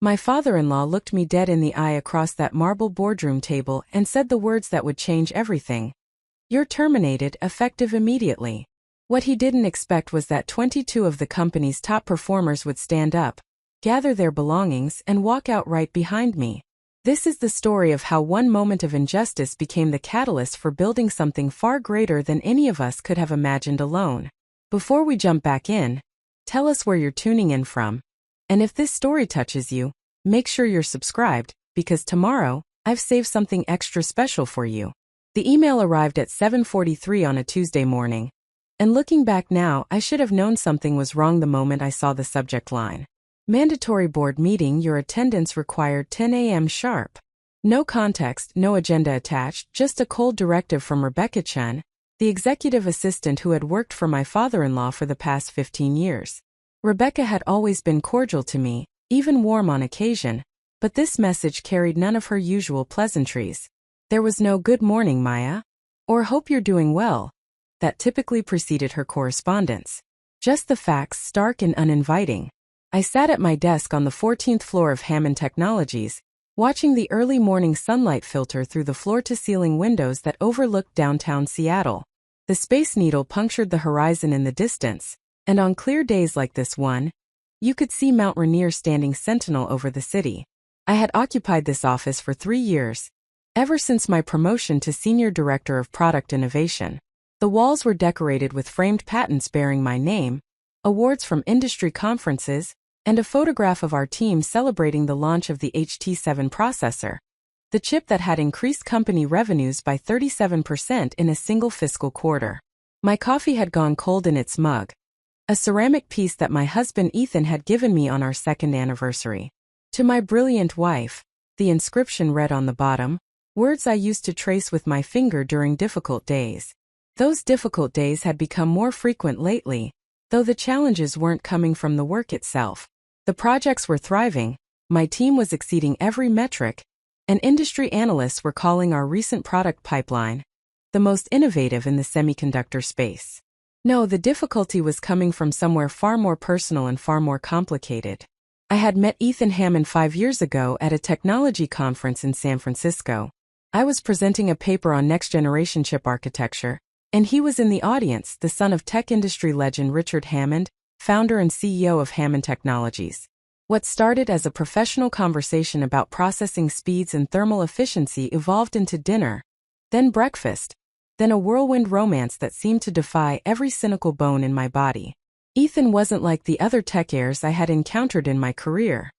My father-in-law looked me dead in the eye across that marble boardroom table and said the words that would change everything. "You're terminated, effective immediately." What he didn't expect was that 22 of the company's top performers would stand up, gather their belongings, and walk out right behind me. This is the story of how one moment of injustice became the catalyst for building something far greater than any of us could have imagined alone. Before we jump back in, tell us where you're tuning in from. And if this story touches you, make sure you're subscribed, because tomorrow, I've saved something extra special for you. The email arrived at 7:43 on a Tuesday morning. And looking back now, I should have known something was wrong the moment I saw the subject line. Mandatory board meeting, your attendance required 10 a.m. sharp. No context, no agenda attached, just a cold directive from Rebecca Chen, the executive assistant who had worked for my father-in-law for the past 15 years. Rebecca had always been cordial to me, even warm on occasion, but this message carried none of her usual pleasantries. There was no "Good morning, Maya," or "Hope you're doing well," that typically preceded her correspondence. Just the facts, stark and uninviting. I sat at my desk on the 14th floor of Hammond Technologies, watching the early morning sunlight filter through the floor-to-ceiling windows that overlooked downtown Seattle. The Space Needle punctured the horizon in the distance, and on clear days like this one, you could see Mount Rainier standing sentinel over the city. I had occupied this office for 3 years, ever since my promotion to Senior Director of Product Innovation. The walls were decorated with framed patents bearing my name, awards from industry conferences, and a photograph of our team celebrating the launch of the HT7 processor, the chip that had increased company revenues by 37% in a single fiscal quarter. My coffee had gone cold in its mug, a ceramic piece that my husband Ethan had given me on our second anniversary. To my brilliant wife, the inscription read on the bottom, words I used to trace with my finger during difficult days. Those difficult days had become more frequent lately, though the challenges weren't coming from the work itself. The projects were thriving, my team was exceeding every metric, and industry analysts were calling our recent product pipeline the most innovative in the semiconductor space. No, the difficulty was coming from somewhere far more personal and far more complicated. I had met Ethan Hammond 5 years ago at a technology conference in San Francisco. I was presenting a paper on next-generation chip architecture, and he was in the audience, the son of tech industry legend Richard Hammond, founder and CEO of Hammond Technologies. What started as a professional conversation about processing speeds and thermal efficiency evolved into dinner, then breakfast, then a whirlwind romance that seemed to defy every cynical bone in my body. Ethan wasn't like the other tech heirs I had encountered in my career.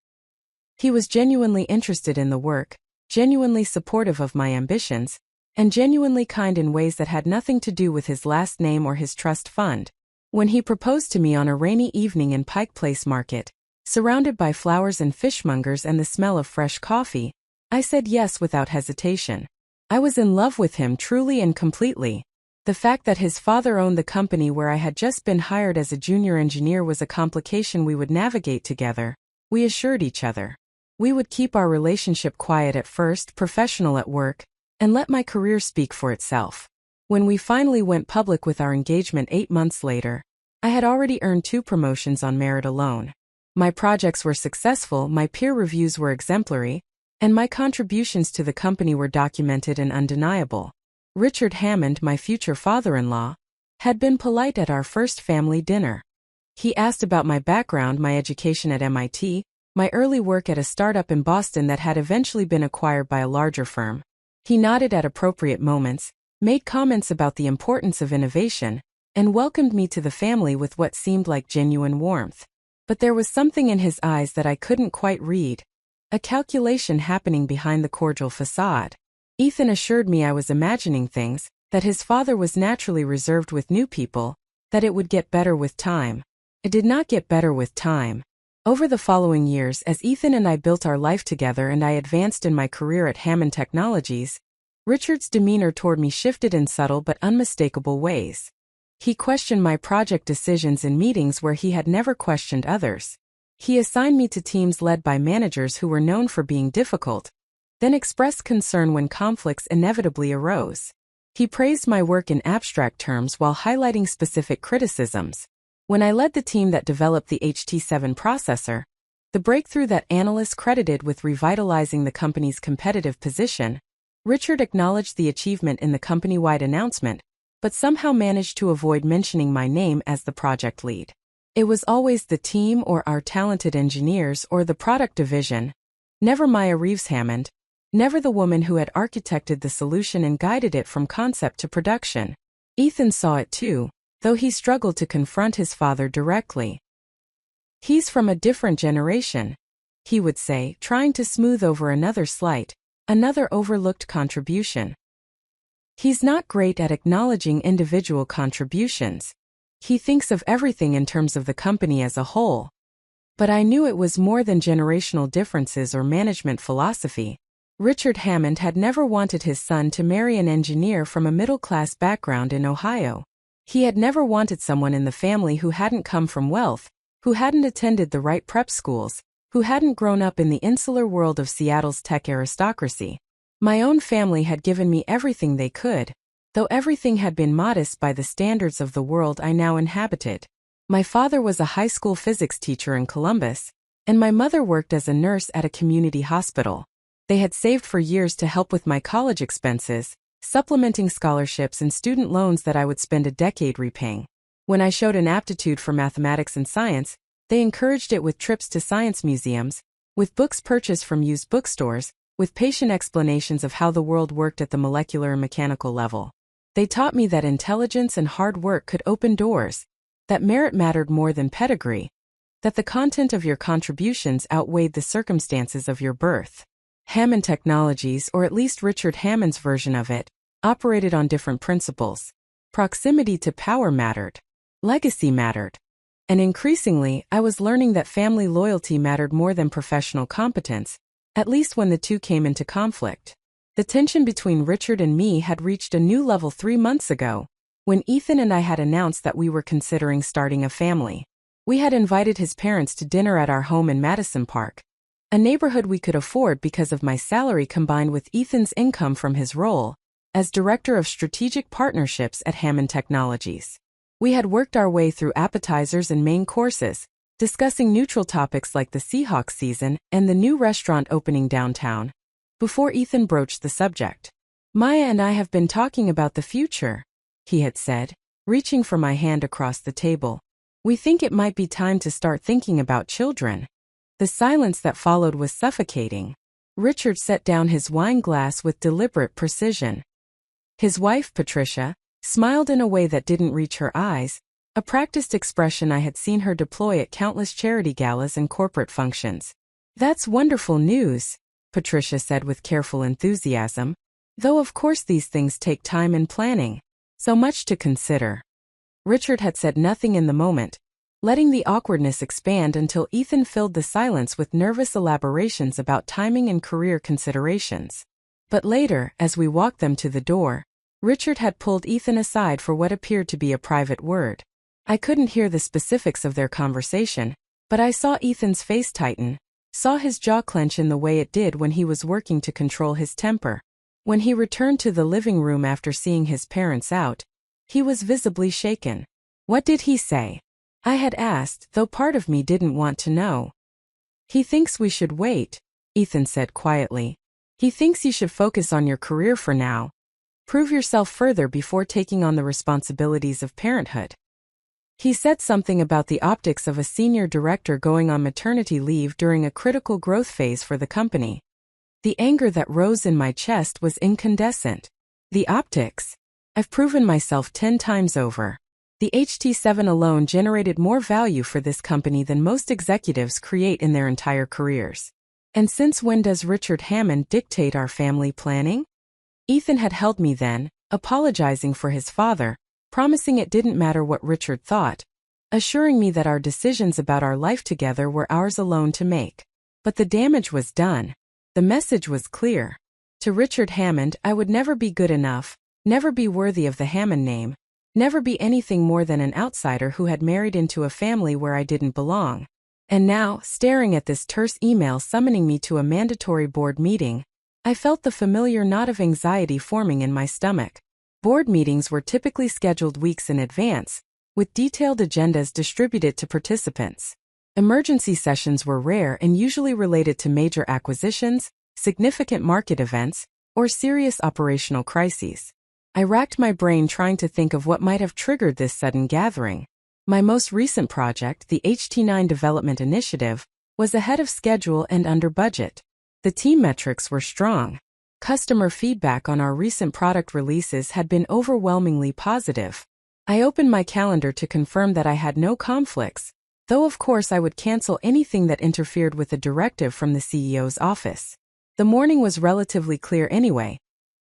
He was genuinely interested in the work, genuinely supportive of my ambitions, and genuinely kind in ways that had nothing to do with his last name or his trust fund. When he proposed to me on a rainy evening in Pike Place Market, surrounded by flowers and fishmongers and the smell of fresh coffee, I said yes without hesitation. I was in love with him truly and completely. The fact that his father owned the company where I had just been hired as a junior engineer was a complication we would navigate together, we assured each other. We would keep our relationship quiet at first, professional at work, and let my career speak for itself. When we finally went public with our engagement 8 months later, I had already earned 2 promotions on merit alone. My projects were successful, my peer reviews were exemplary, and my contributions to the company were documented and undeniable. Richard Hammond, my future father-in-law, had been polite at our first family dinner. He asked about my background, my education at MIT, my early work at a startup in Boston that had eventually been acquired by a larger firm. He nodded at appropriate moments, made comments about the importance of innovation, and welcomed me to the family with what seemed like genuine warmth. But there was something in his eyes that I couldn't quite read, a calculation happening behind the cordial facade. Ethan assured me I was imagining things, that his father was naturally reserved with new people, that it would get better with time. It did not get better with time. Over the following years, as Ethan and I built our life together and I advanced in my career at Hammond Technologies, Richard's demeanor toward me shifted in subtle but unmistakable ways. He questioned my project decisions in meetings where he had never questioned others. He assigned me to teams led by managers who were known for being difficult, then expressed concern when conflicts inevitably arose. He praised my work in abstract terms while highlighting specific criticisms. When I led the team that developed the HT7 processor, The breakthrough that analysts credited with revitalizing the company's competitive position. Richard acknowledged the achievement in the company-wide announcement, but somehow managed to avoid mentioning my name as the project lead. It was always the team or our talented engineers or the product division, never Maya Reeves Hammond, never the woman who had architected the solution and guided it from concept to production. Ethan saw it too, though he struggled to confront his father directly. "He's from a different generation," he would say, trying to smooth over another slight, another overlooked contribution. "He's not great at acknowledging individual contributions. He thinks of everything in terms of the company as a whole." But I knew it was more than generational differences or management philosophy. Richard Hammond had never wanted his son to marry an engineer from a middle-class background in Ohio. He had never wanted someone in the family who hadn't come from wealth, who hadn't attended the right prep schools, who hadn't grown up in the insular world of Seattle's tech aristocracy. My own family had given me everything they could, though everything had been modest by the standards of the world I now inhabited. My father was a high school physics teacher in Columbus, and my mother worked as a nurse at a community hospital. They had saved for years to help with my college expenses, supplementing scholarships and student loans that I would spend a decade repaying. When I showed an aptitude for mathematics and science, they encouraged it with trips to science museums, with books purchased from used bookstores, with patient explanations of how the world worked at the molecular and mechanical level. They taught me that intelligence and hard work could open doors, that merit mattered more than pedigree, that the content of your contributions outweighed the circumstances of your birth. Hammond Technologies, or at least Richard Hammond's version of it, operated on different principles. Proximity to power mattered. Legacy mattered. And increasingly, I was learning that family loyalty mattered more than professional competence, at least when the two came into conflict. The tension between Richard and me had reached a new level 3 months ago, when Ethan and I had announced that we were considering starting a family. We had invited his parents to dinner at our home in Madison Park, a neighborhood we could afford because of my salary combined with Ethan's income from his role as Director of Strategic Partnerships at Hammond Technologies. We had worked our way through appetizers and main courses, discussing neutral topics like the Seahawks season and the new restaurant opening downtown, before Ethan broached the subject. "Maya and I have been talking about the future," he had said, reaching for my hand across the table. "We think it might be time to start thinking about children." The silence that followed was suffocating. Richard set down his wine glass with deliberate precision. His wife, Patricia, smiled in a way that didn't reach her eyes, a practiced expression I had seen her deploy at countless charity galas and corporate functions. "That's wonderful news," Patricia said with careful enthusiasm, "though of course these things take time and planning. So much to consider." Richard had said nothing in the moment, letting the awkwardness expand until Ethan filled the silence with nervous elaborations about timing and career considerations. But later, as we walked them to the door, Richard had pulled Ethan aside for what appeared to be a private word. I couldn't hear the specifics of their conversation, but I saw Ethan's face tighten, saw his jaw clench in the way it did when he was working to control his temper. When he returned to the living room after seeing his parents out, he was visibly shaken. "What did he say?" I had asked, though part of me didn't want to know. "He thinks we should wait," Ethan said quietly. "He thinks you should focus on your career for now. Prove yourself further before taking on the responsibilities of parenthood." He said something about the optics of a senior director going on maternity leave during a critical growth phase for the company. The anger that rose in my chest was incandescent. The optics? I've proven myself 10 times over. The HT7 alone generated more value for this company than most executives create in their entire careers. And since when does Richard Hammond dictate our family planning? Ethan had held me then, apologizing for his father, promising it didn't matter what Richard thought, assuring me that our decisions about our life together were ours alone to make. But the damage was done. The message was clear. To Richard Hammond, I would never be good enough, never be worthy of the Hammond name, never be anything more than an outsider who had married into a family where I didn't belong. And now, staring at this terse email summoning me to a mandatory board meeting, I felt the familiar knot of anxiety forming in my stomach. Board meetings were typically scheduled weeks in advance, with detailed agendas distributed to participants. Emergency sessions were rare and usually related to major acquisitions, significant market events, or serious operational crises. I racked my brain trying to think of what might have triggered this sudden gathering. My most recent project, the HT9 Development Initiative, was ahead of schedule and under budget. The team metrics were strong. Customer feedback on our recent product releases had been overwhelmingly positive. I opened my calendar to confirm that I had no conflicts, though of course I would cancel anything that interfered with a directive from the CEO's office. The morning was relatively clear anyway.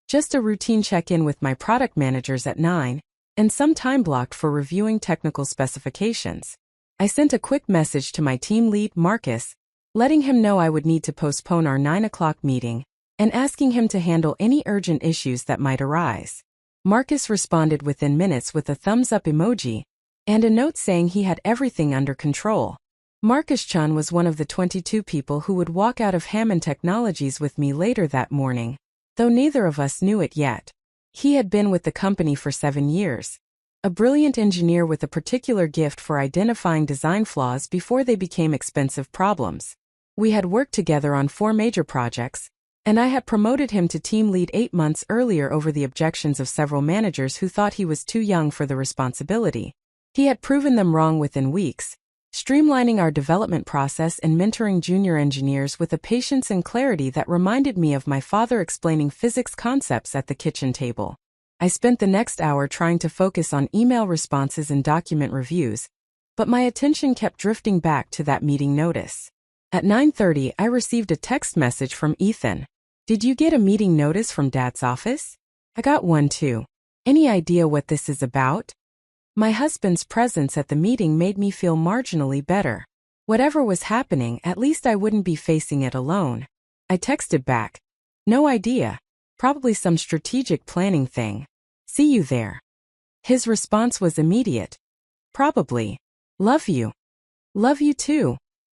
Just a routine check-in with my product managers at 9, and some time blocked for reviewing technical specifications. I sent a quick message to my team lead, Marcus, letting him know I would need to postpone our 9 o'clock meeting, and asking him to handle any urgent issues that might arise. Marcus responded within minutes with a thumbs-up emoji, and a note saying he had everything under control. Marcus-chan was one of the 22 people who would walk out of Hammond Technologies with me later that morning, though neither of us knew it yet. He had been with the company for 7 years. A brilliant engineer with a particular gift for identifying design flaws before they became expensive problems. We had worked together on 4 major projects, and I had promoted him to team lead 8 months earlier over the objections of several managers who thought he was too young for the responsibility. He had proven them wrong within weeks, streamlining our development process and mentoring junior engineers with a patience and clarity that reminded me of my father explaining physics concepts at the kitchen table. I spent the next hour trying to focus on email responses and document reviews, but my attention kept drifting back to that meeting notice. At 9:30, I received a text message from Ethan. "Did you get a meeting notice from Dad's office?" "I got one too. Any idea what this is about?" My husband's presence at the meeting made me feel marginally better. Whatever was happening, at least I wouldn't be facing it alone. I texted back. "No idea. Probably some strategic planning thing. See you there." His response was immediate. "Probably. Love you." "Love you too,"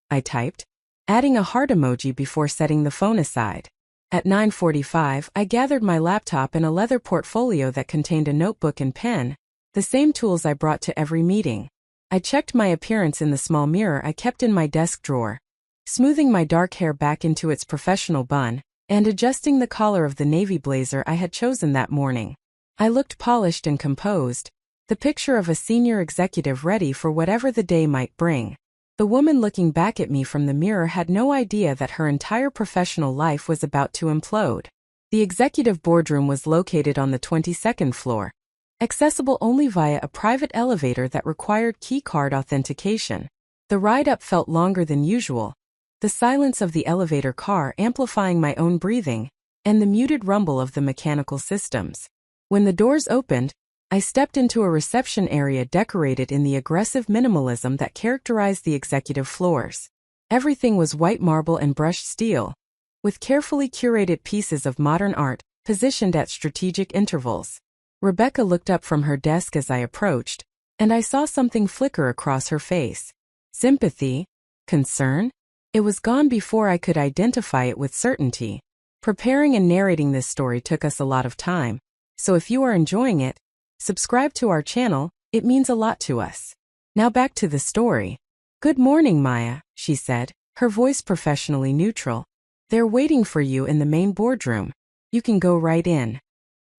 I typed, adding a heart emoji before setting the phone aside. At 9:45, I gathered my laptop and a leather portfolio that contained a notebook and pen, the same tools I brought to every meeting. I checked my appearance in the small mirror I kept in my desk drawer, smoothing my dark hair back into its professional bun, and adjusting the collar of the navy blazer I had chosen that morning. I looked polished and composed, the picture of a senior executive ready for whatever the day might bring. The woman looking back at me from the mirror had no idea that her entire professional life was about to implode. The executive boardroom was located on the 22nd floor, accessible only via a private elevator that required keycard authentication. The ride up felt longer than usual, the silence of the elevator car amplifying my own breathing, and the muted rumble of the mechanical systems. When the doors opened, I stepped into a reception area decorated in the aggressive minimalism that characterized the executive floors. Everything was white marble and brushed steel, with carefully curated pieces of modern art positioned at strategic intervals. Rebecca looked up from her desk as I approached, and I saw something flicker across her face. Sympathy? Concern? It was gone before I could identify it with certainty. Preparing and narrating this story took us a lot of time, so if you are enjoying it, subscribe to our channel, it means a lot to us. Now back to the story. "Good morning, Maya," she said, her voice professionally neutral. "They're waiting for you in the main boardroom. You can go right in."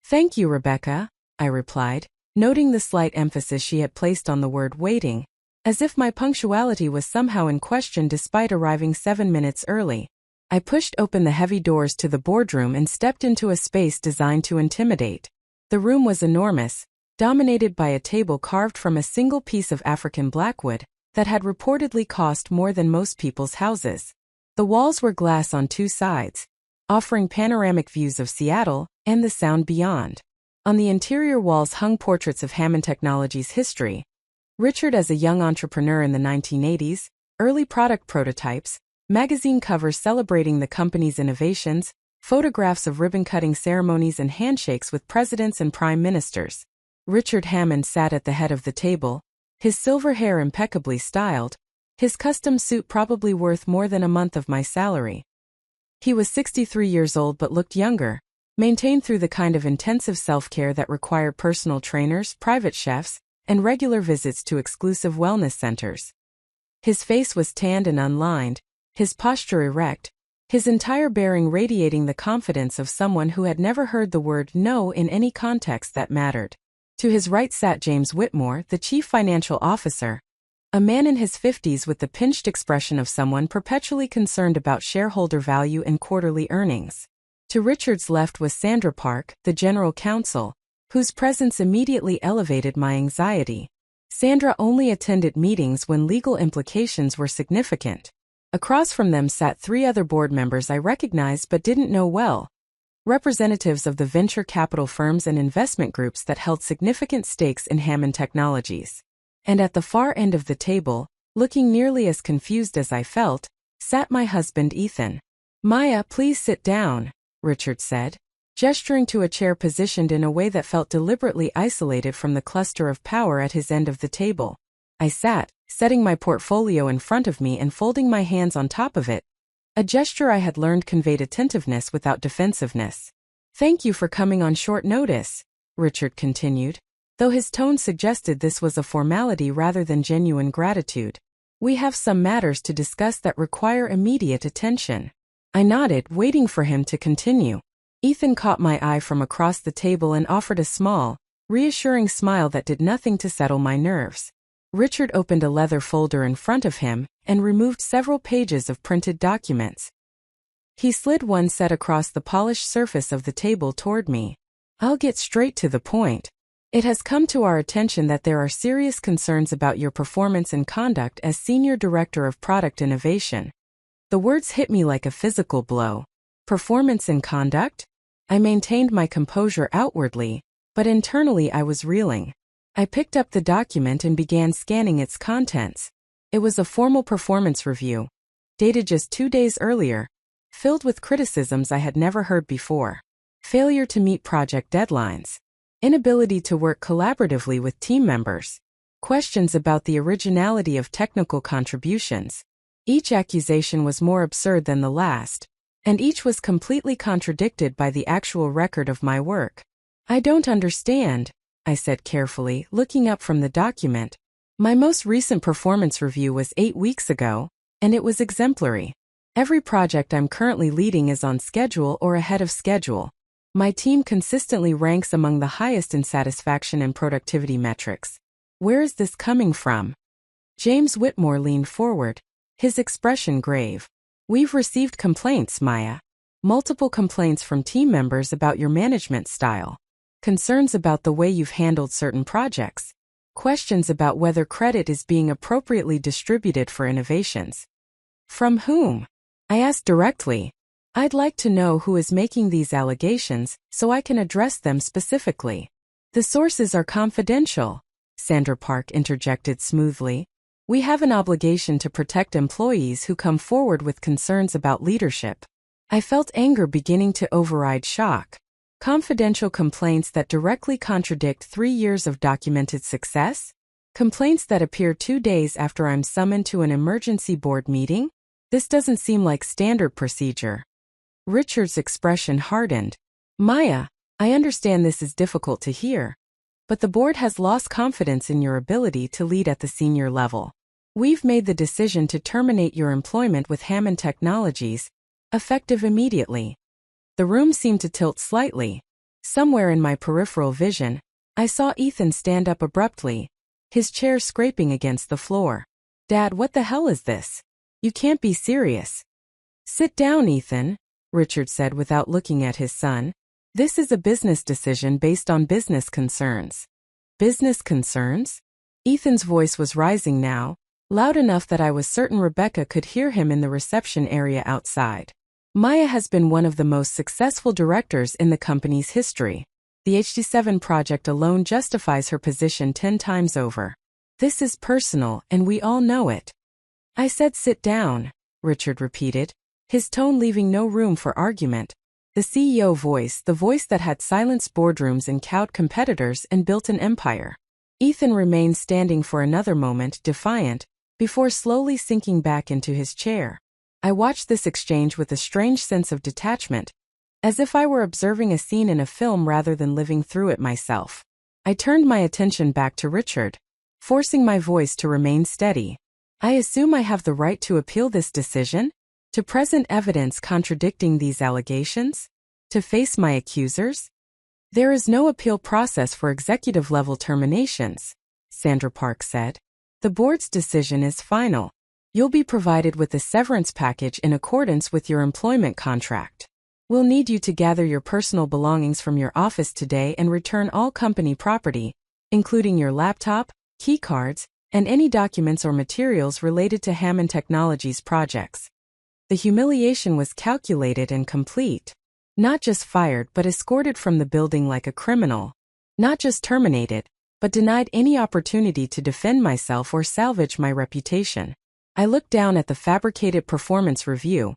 "Thank you, Rebecca," I replied, noting the slight emphasis she had placed on the word waiting, as if my punctuality was somehow in question despite arriving 7 minutes early. I pushed open the heavy doors to the boardroom and stepped into a space designed to intimidate. The room was enormous, dominated by a table carved from a single piece of African blackwood that had reportedly cost more than most people's houses. The walls were glass on 2 sides, offering panoramic views of Seattle and the Sound beyond. On the interior walls hung portraits of Hammond Technologies' history. Richard as a young entrepreneur in the 1980s, early product prototypes, magazine covers celebrating the company's innovations, photographs of ribbon-cutting ceremonies and handshakes with presidents and prime ministers. Richard Hammond sat at the head of the table, his silver hair impeccably styled, his custom suit probably worth more than a month of my salary. He was 63 years old but looked younger, maintained through the kind of intensive self-care that required personal trainers, private chefs, and regular visits to exclusive wellness centers. His face was tanned and unlined, his posture erect, his entire bearing radiating the confidence of someone who had never heard the word no in any context that mattered. To his right sat James Whitmore, the chief financial officer, a man in his 50s with the pinched expression of someone perpetually concerned about shareholder value and quarterly earnings. To Richard's left was Sandra Park, the general counsel, whose presence immediately elevated my anxiety. Sandra only attended meetings when legal implications were significant. Across from them sat 3 other board members I recognized but didn't know well, representatives of the venture capital firms and investment groups that held significant stakes in Hammond Technologies. And at the far end of the table, looking nearly as confused as I felt, sat my husband Ethan. "Maya, please sit down," Richard said, gesturing to a chair positioned in a way that felt deliberately isolated from the cluster of power at his end of the table. I sat, setting my portfolio in front of me and folding my hands on top of it, a gesture I had learned conveyed attentiveness without defensiveness. "Thank you for coming on short notice," Richard continued, though his tone suggested this was a formality rather than genuine gratitude. "We have some matters to discuss that require immediate attention." I nodded, waiting for him to continue. Ethan caught my eye from across the table and offered a small, reassuring smile that did nothing to settle my nerves. Richard opened a leather folder in front of him and removed several pages of printed documents. He slid one set across the polished surface of the table toward me. "I'll get straight to the point. It has come to our attention that there are serious concerns about your performance and conduct as Senior Director of Product Innovation." The words hit me like a physical blow. Performance and conduct? I maintained my composure outwardly, but internally I was reeling. I picked up the document and began scanning its contents. It was a formal performance review, dated just 2 days earlier, filled with criticisms I had never heard before. Failure to meet project deadlines, inability to work collaboratively with team members, questions about the originality of technical contributions. Each accusation was more absurd than the last, and each was completely contradicted by the actual record of my work. "I don't understand," I said carefully, looking up from the document. "My most recent performance review was 8 weeks ago, and it was exemplary. Every project I'm currently leading is on schedule or ahead of schedule. My team consistently ranks among the highest in satisfaction and productivity metrics. Where is this coming from?" James Whitmore leaned forward, his expression grave. "We've received complaints, Maya. Multiple complaints from team members about your management style. Concerns about the way you've handled certain projects. Questions about whether credit is being appropriately distributed for innovations." "From whom?" I asked directly. "I'd like to know who is making these allegations so I can address them specifically." "The sources are confidential," Sandra Park interjected smoothly. "We have an obligation to protect employees who come forward with concerns about leadership." I felt anger beginning to override shock. Confidential complaints that directly contradict 3 years of documented success? Complaints that appear 2 days after I'm summoned to an emergency board meeting? This doesn't seem like standard procedure. Richard's expression hardened. "Maya, I understand this is difficult to hear, but the board has lost confidence in your ability to lead at the senior level. We've made the decision to terminate your employment with Hammond Technologies, effective immediately." The room seemed to tilt slightly. Somewhere in my peripheral vision, I saw Ethan stand up abruptly, his chair scraping against the floor. "Dad, what the hell is this? You can't be serious." "Sit down, Ethan," Richard said without looking at his son. "This is a business decision based on business concerns." "Business concerns?" Ethan's voice was rising now, loud enough that I was certain Rebecca could hear him in the reception area outside. "Maya has been one of the most successful directors in the company's history. The HD7 project alone justifies her position 10 times over. This is personal, and we all know it." "I said sit down," Richard repeated, his tone leaving no room for argument. The CEO voice, the voice that had silenced boardrooms and cowed competitors and built an empire. Ethan remained standing for another moment, defiant, before slowly sinking back into his chair. I watched this exchange with a strange sense of detachment, as if I were observing a scene in a film rather than living through it myself. I turned my attention back to Richard, forcing my voice to remain steady. I assume I have the right to appeal this decision? To present evidence contradicting these allegations? To face my accusers? There is no appeal process for executive-level terminations, Sandra Park said. The board's decision is final. You'll be provided with a severance package in accordance with your employment contract. We'll need you to gather your personal belongings from your office today and return all company property, including your laptop, key cards, and any documents or materials related to Hammond Technologies projects. The humiliation was calculated and complete. Not just fired but escorted from the building like a criminal. Not just terminated, but denied any opportunity to defend myself or salvage my reputation. I looked down at the fabricated performance review,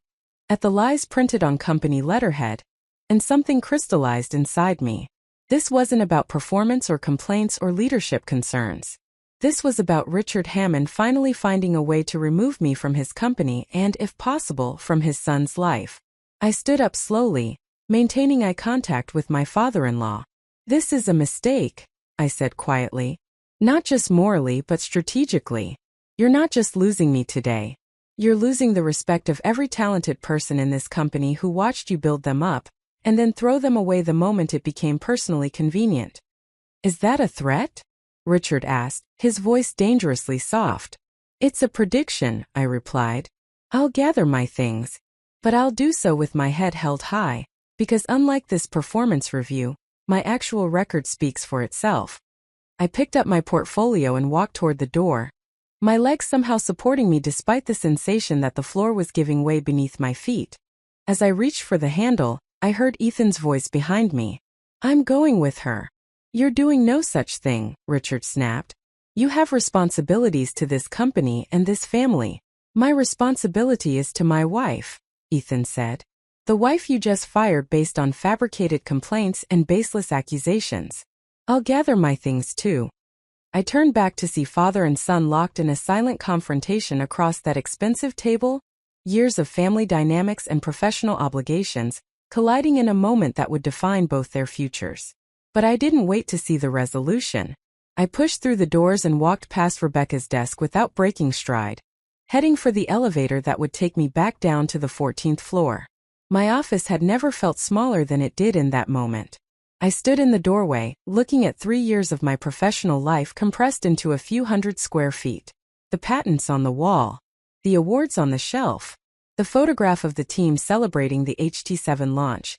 at the lies printed on company letterhead, and something crystallized inside me. This wasn't about performance or complaints or leadership concerns. This was about Richard Hammond finally finding a way to remove me from his company and, if possible, from his son's life. I stood up slowly, maintaining eye contact with my father-in-law. This is a mistake, I said quietly. Not just morally but strategically. You're not just losing me today. You're losing the respect of every talented person in this company who watched you build them up, and then throw them away the moment it became personally convenient. Is that a threat? Richard asked, his voice dangerously soft. It's a prediction, I replied. I'll gather my things. But I'll do so with my head held high, because unlike this performance review, my actual record speaks for itself. I picked up my portfolio and walked toward the door, my legs somehow supporting me despite the sensation that the floor was giving way beneath my feet. As I reached for the handle, I heard Ethan's voice behind me. I'm going with her. You're doing no such thing, Richard snapped. You have responsibilities to this company and this family. My responsibility is to my wife, Ethan said. The wife you just fired based on fabricated complaints and baseless accusations. I'll gather my things too. I turned back to see father and son locked in a silent confrontation across that expensive table, years of family dynamics and professional obligations, colliding in a moment that would define both their futures. But I didn't wait to see the resolution. I pushed through the doors and walked past Rebecca's desk without breaking stride, heading for the elevator that would take me back down to the 14th floor. My office had never felt smaller than it did in that moment. I stood in the doorway, looking at 3 years of my professional life compressed into a few hundred square feet. The patents on the wall, the awards on the shelf, the photograph of the team celebrating the HT7 launch.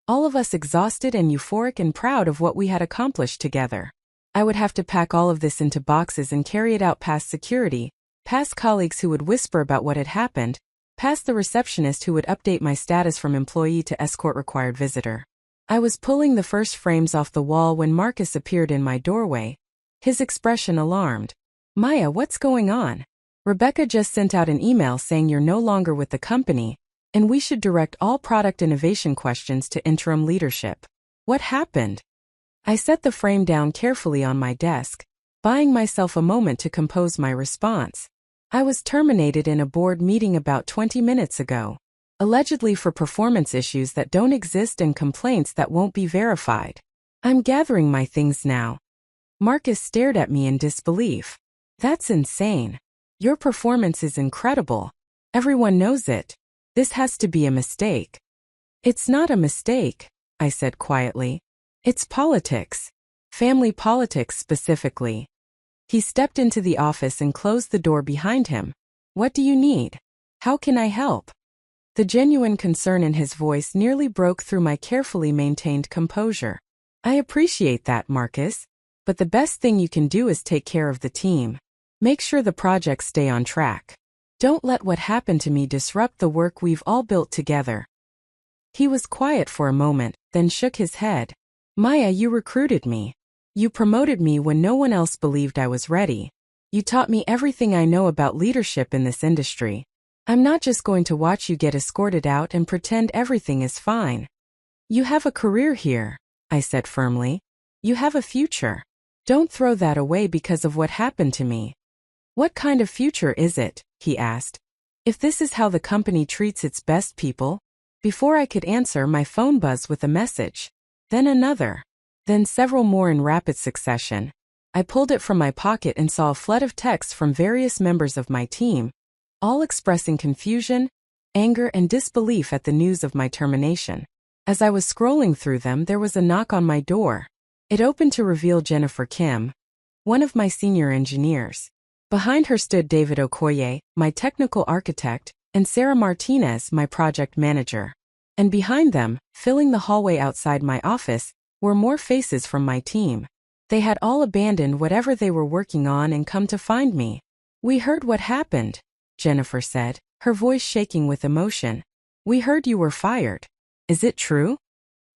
All of us exhausted and euphoric and proud of what we had accomplished together. I would have to pack all of this into boxes and carry it out past security, past colleagues who would whisper about what had happened, past the receptionist who would update my status from employee to escort required visitor. I was pulling the first frames off the wall when Marcus appeared in my doorway, his expression alarmed. Maya, what's going on? Rebecca just sent out an email saying you're no longer with the company, and we should direct all product innovation questions to interim leadership. What happened? I set the frame down carefully on my desk, buying myself a moment to compose my response. I was terminated in a board meeting about 20 minutes ago, allegedly for performance issues that don't exist and complaints that won't be verified. I'm gathering my things now. Marcus stared at me in disbelief. That's insane. Your performance is incredible. Everyone knows it. This has to be a mistake. It's not a mistake, I said quietly. It's politics. Family politics specifically. He stepped into the office and closed the door behind him. What do you need? How can I help? The genuine concern in his voice nearly broke through my carefully maintained composure. I appreciate that, Marcus. But the best thing you can do is take care of the team. Make sure the projects stay on track. Don't let what happened to me disrupt the work we've all built together. He was quiet for a moment, then shook his head. Maya, you recruited me. You promoted me when no one else believed I was ready. You taught me everything I know about leadership in this industry. I'm not just going to watch you get escorted out and pretend everything is fine. You have a career here, I said firmly. You have a future. Don't throw that away because of what happened to me. What kind of future is it? He asked. If this is how the company treats its best people? Before I could answer, my phone buzzed with a message. Then another. Then several more in rapid succession. I pulled it from my pocket and saw a flood of texts from various members of my team, all expressing confusion, anger, and disbelief at the news of my termination. As I was scrolling through them, there was a knock on my door. It opened to reveal Jennifer Kim, one of my senior engineers. Behind her stood David Okoye, my technical architect, and Sarah Martinez, my project manager. And behind them, filling the hallway outside my office, were more faces from my team. They had all abandoned whatever they were working on and come to find me. "We heard what happened," Jennifer said, her voice shaking with emotion. "We heard you were fired. Is it true?"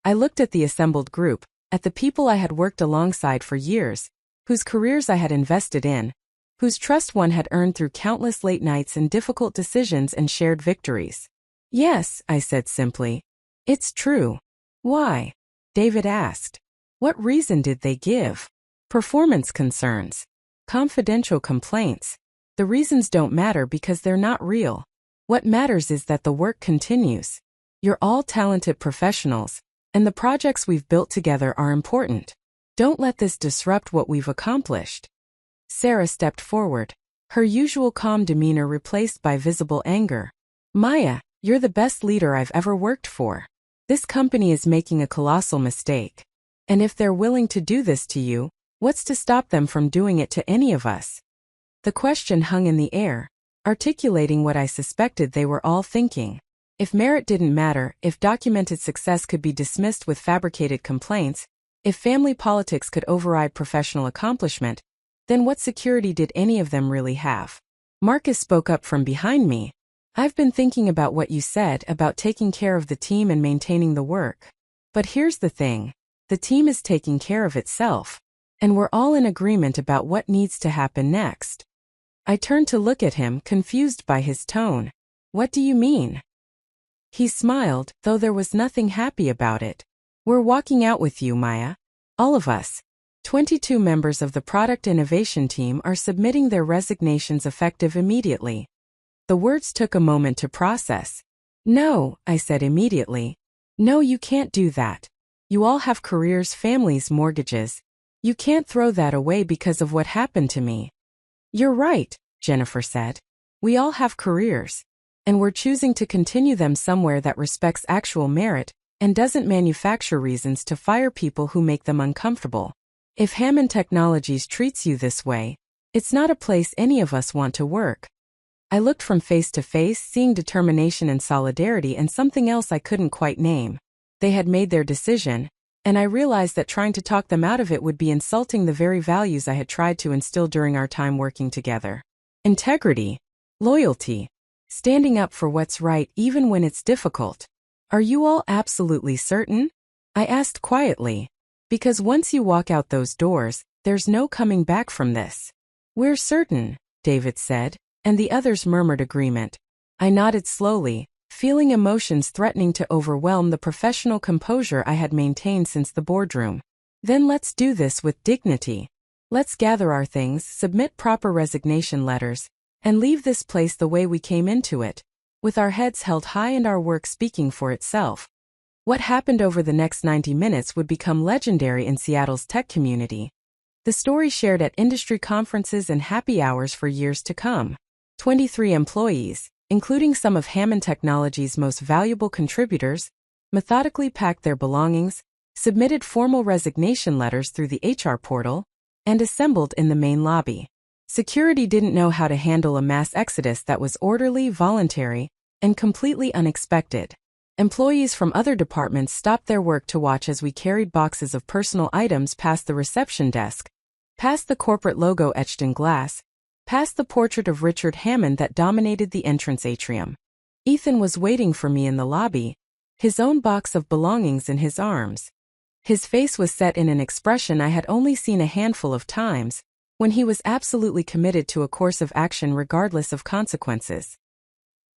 I looked at the assembled group, at the people I had worked alongside for years, whose careers I had invested in, whose trust one had earned through countless late nights and difficult decisions and shared victories. "Yes," I said simply. "It's true." "Why?" David asked. "What reason did they give?" "Performance concerns. Confidential complaints. The reasons don't matter because they're not real. What matters is that the work continues. You're all talented professionals, and the projects we've built together are important. Don't let this disrupt what we've accomplished." Sarah stepped forward, her usual calm demeanor replaced by visible anger. "Maya, you're the best leader I've ever worked for. This company is making a colossal mistake. And if they're willing to do this to you, what's to stop them from doing it to any of us?" The question hung in the air, articulating what I suspected they were all thinking. If merit didn't matter, if documented success could be dismissed with fabricated complaints, if family politics could override professional accomplishment, then what security did any of them really have? Marcus spoke up from behind me. "I've been thinking about what you said about taking care of the team and maintaining the work. But here's the thing. The team is taking care of itself. And we're all in agreement about what needs to happen next." I turned to look at him, confused by his tone. "What do you mean?" He smiled, though there was nothing happy about it. "We're walking out with you, Maya. All of us. 22 members of the product innovation team are submitting their resignations effective immediately." The words took a moment to process. "No," I said immediately. "No, you can't do that. You all have careers, families, mortgages. You can't throw that away because of what happened to me." "You're right," Jennifer said. "We all have careers. And we're choosing to continue them somewhere that respects actual merit and doesn't manufacture reasons to fire people who make them uncomfortable. If Hammond Technologies treats you this way, it's not a place any of us want to work." I looked from face to face, seeing determination and solidarity and something else I couldn't quite name. They had made their decision, and I realized that trying to talk them out of it would be insulting the very values I had tried to instill during our time working together. Integrity, loyalty, standing up for what's right even when it's difficult. "Are you all absolutely certain?" I asked quietly. "Because once you walk out those doors, there's no coming back from this." "We're certain," David said, and the others murmured agreement. I nodded slowly, feeling emotions threatening to overwhelm the professional composure I had maintained since the boardroom. "Then let's do this with dignity. Let's gather our things, submit proper resignation letters, and leave this place the way we came into it, with our heads held high and our work speaking for itself." What happened over the next 90 minutes would become legendary in Seattle's tech community. The story shared at industry conferences and happy hours for years to come. 23 employees, including some of Hammond Technologies' most valuable contributors, methodically packed their belongings, submitted formal resignation letters through the HR portal, and assembled in the main lobby. Security didn't know how to handle a mass exodus that was orderly, voluntary, and completely unexpected. Employees from other departments stopped their work to watch as we carried boxes of personal items past the reception desk, past the corporate logo etched in glass, past the portrait of Richard Hammond that dominated the entrance atrium. Ethan was waiting for me in the lobby, his own box of belongings in his arms. His face was set in an expression I had only seen a handful of times, when he was absolutely committed to a course of action regardless of consequences.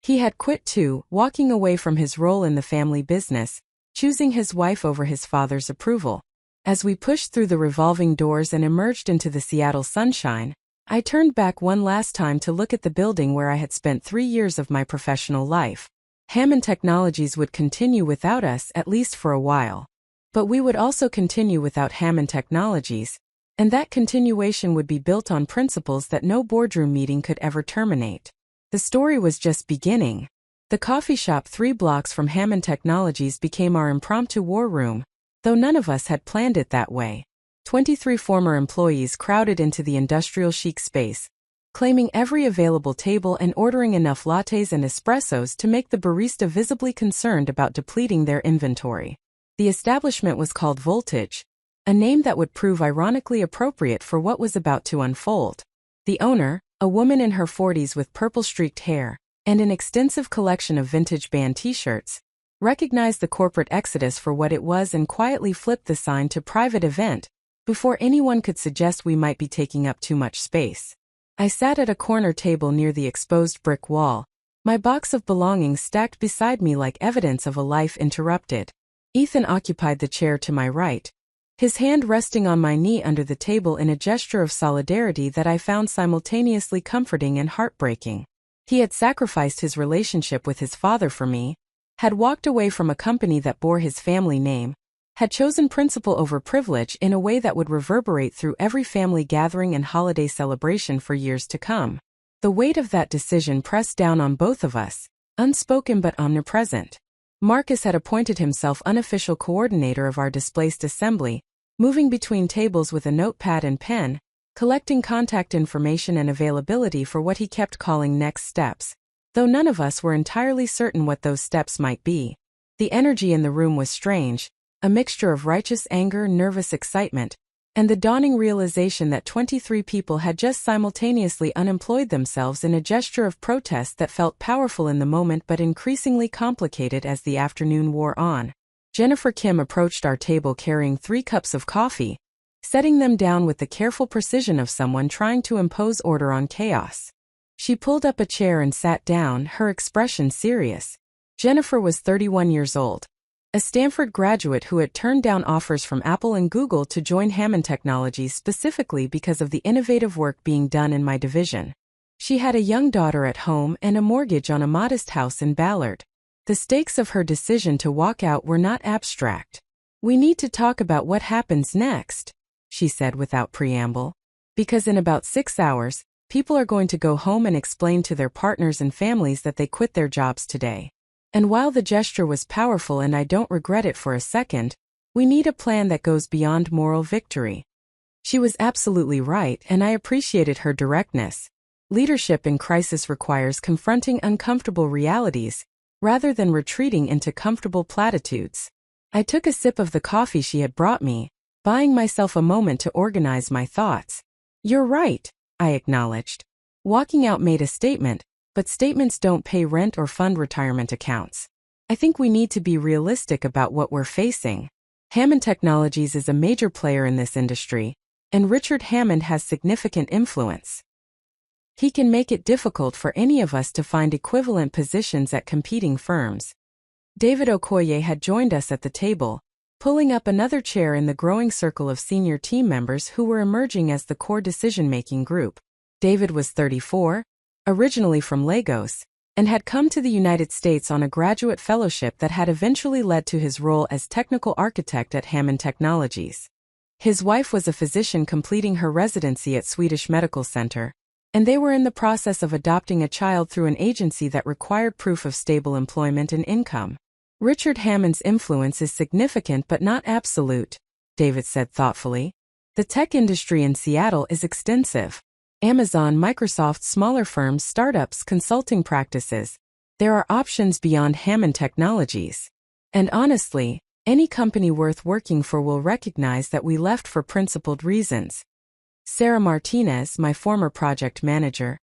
He had quit too, walking away from his role in the family business, choosing his wife over his father's approval. As we pushed through the revolving doors and emerged into the Seattle sunshine, I turned back one last time to look at the building where I had spent 3 years of my professional life. Hammond Technologies would continue without us at least for a while. But we would also continue without Hammond Technologies, And that continuation would be built on principles that no boardroom meeting could ever terminate. The story was just beginning. The coffee shop 3 blocks from Hammond Technologies became our impromptu war room, though none of us had planned it that way. 23 former employees crowded into the industrial chic space, claiming every available table and ordering enough lattes and espressos to make the barista visibly concerned about depleting their inventory. The establishment was called Voltage, a name that would prove ironically appropriate for what was about to unfold. The owner, a woman in her 40s with purple-streaked hair and an extensive collection of vintage band t-shirts, recognized the corporate exodus for what it was and quietly flipped the sign to private event before anyone could suggest we might be taking up too much space. I sat at a corner table near the exposed brick wall, my box of belongings stacked beside me like evidence of a life interrupted. Ethan occupied the chair to my right, his hand resting on my knee under the table in a gesture of solidarity that I found simultaneously comforting and heartbreaking. He had sacrificed his relationship with his father for me, had walked away from a company that bore his family name, had chosen principle over privilege in a way that would reverberate through every family gathering and holiday celebration for years to come. The weight of that decision pressed down on both of us, unspoken but omnipresent. Marcus had appointed himself unofficial coordinator of our displaced assembly, moving between tables with a notepad and pen, collecting contact information and availability for what he kept calling next steps, though none of us were entirely certain what those steps might be. The energy in the room was strange, a mixture of righteous anger, nervous excitement, and the dawning realization that 23 people had just simultaneously unemployed themselves in a gesture of protest that felt powerful in the moment but increasingly complicated as the afternoon wore on. Jennifer Kim approached our table carrying 3 cups of coffee, setting them down with the careful precision of someone trying to impose order on chaos. She pulled up a chair and sat down, her expression serious. Jennifer was 31 years old, a Stanford graduate who had turned down offers from Apple and Google to join Hammond Technologies specifically because of the innovative work being done in my division. She had a young daughter at home and a mortgage on a modest house in Ballard. The stakes of her decision to walk out were not abstract. "We need to talk about what happens next," she said without preamble. "Because in about 6 hours, people are going to go home and explain to their partners and families that they quit their jobs today. And while the gesture was powerful and I don't regret it for a second, we need a plan that goes beyond moral victory." She was absolutely right, and I appreciated her directness. Leadership in crisis requires confronting uncomfortable realities, rather than retreating into comfortable platitudes. I took a sip of the coffee she had brought me, buying myself a moment to organize my thoughts. "You're right," I acknowledged. Walking out made a statement, but statements don't pay rent or fund retirement accounts. I think we need to be realistic about what we're facing. Hammond Technologies is a major player in this industry, and Richard Hammond has significant influence. He can make it difficult for any of us to find equivalent positions at competing firms. David Okoye had joined us at the table, pulling up another chair in the growing circle of senior team members who were emerging as the core decision-making group. David was 34, originally from Lagos, and had come to the United States on a graduate fellowship that had eventually led to his role as technical architect at Hammond Technologies. His wife was a physician completing her residency at Swedish Medical Center, and they were in the process of adopting a child through an agency that required proof of stable employment and income. "Richard Hammond's influence is significant but not absolute," David said thoughtfully. "The tech industry in Seattle is extensive. Amazon, Microsoft, smaller firms, startups, consulting practices. There are options beyond Hammond Technologies. And honestly, any company worth working for will recognize that we left for principled reasons." Sarah Martinez, my former project manager,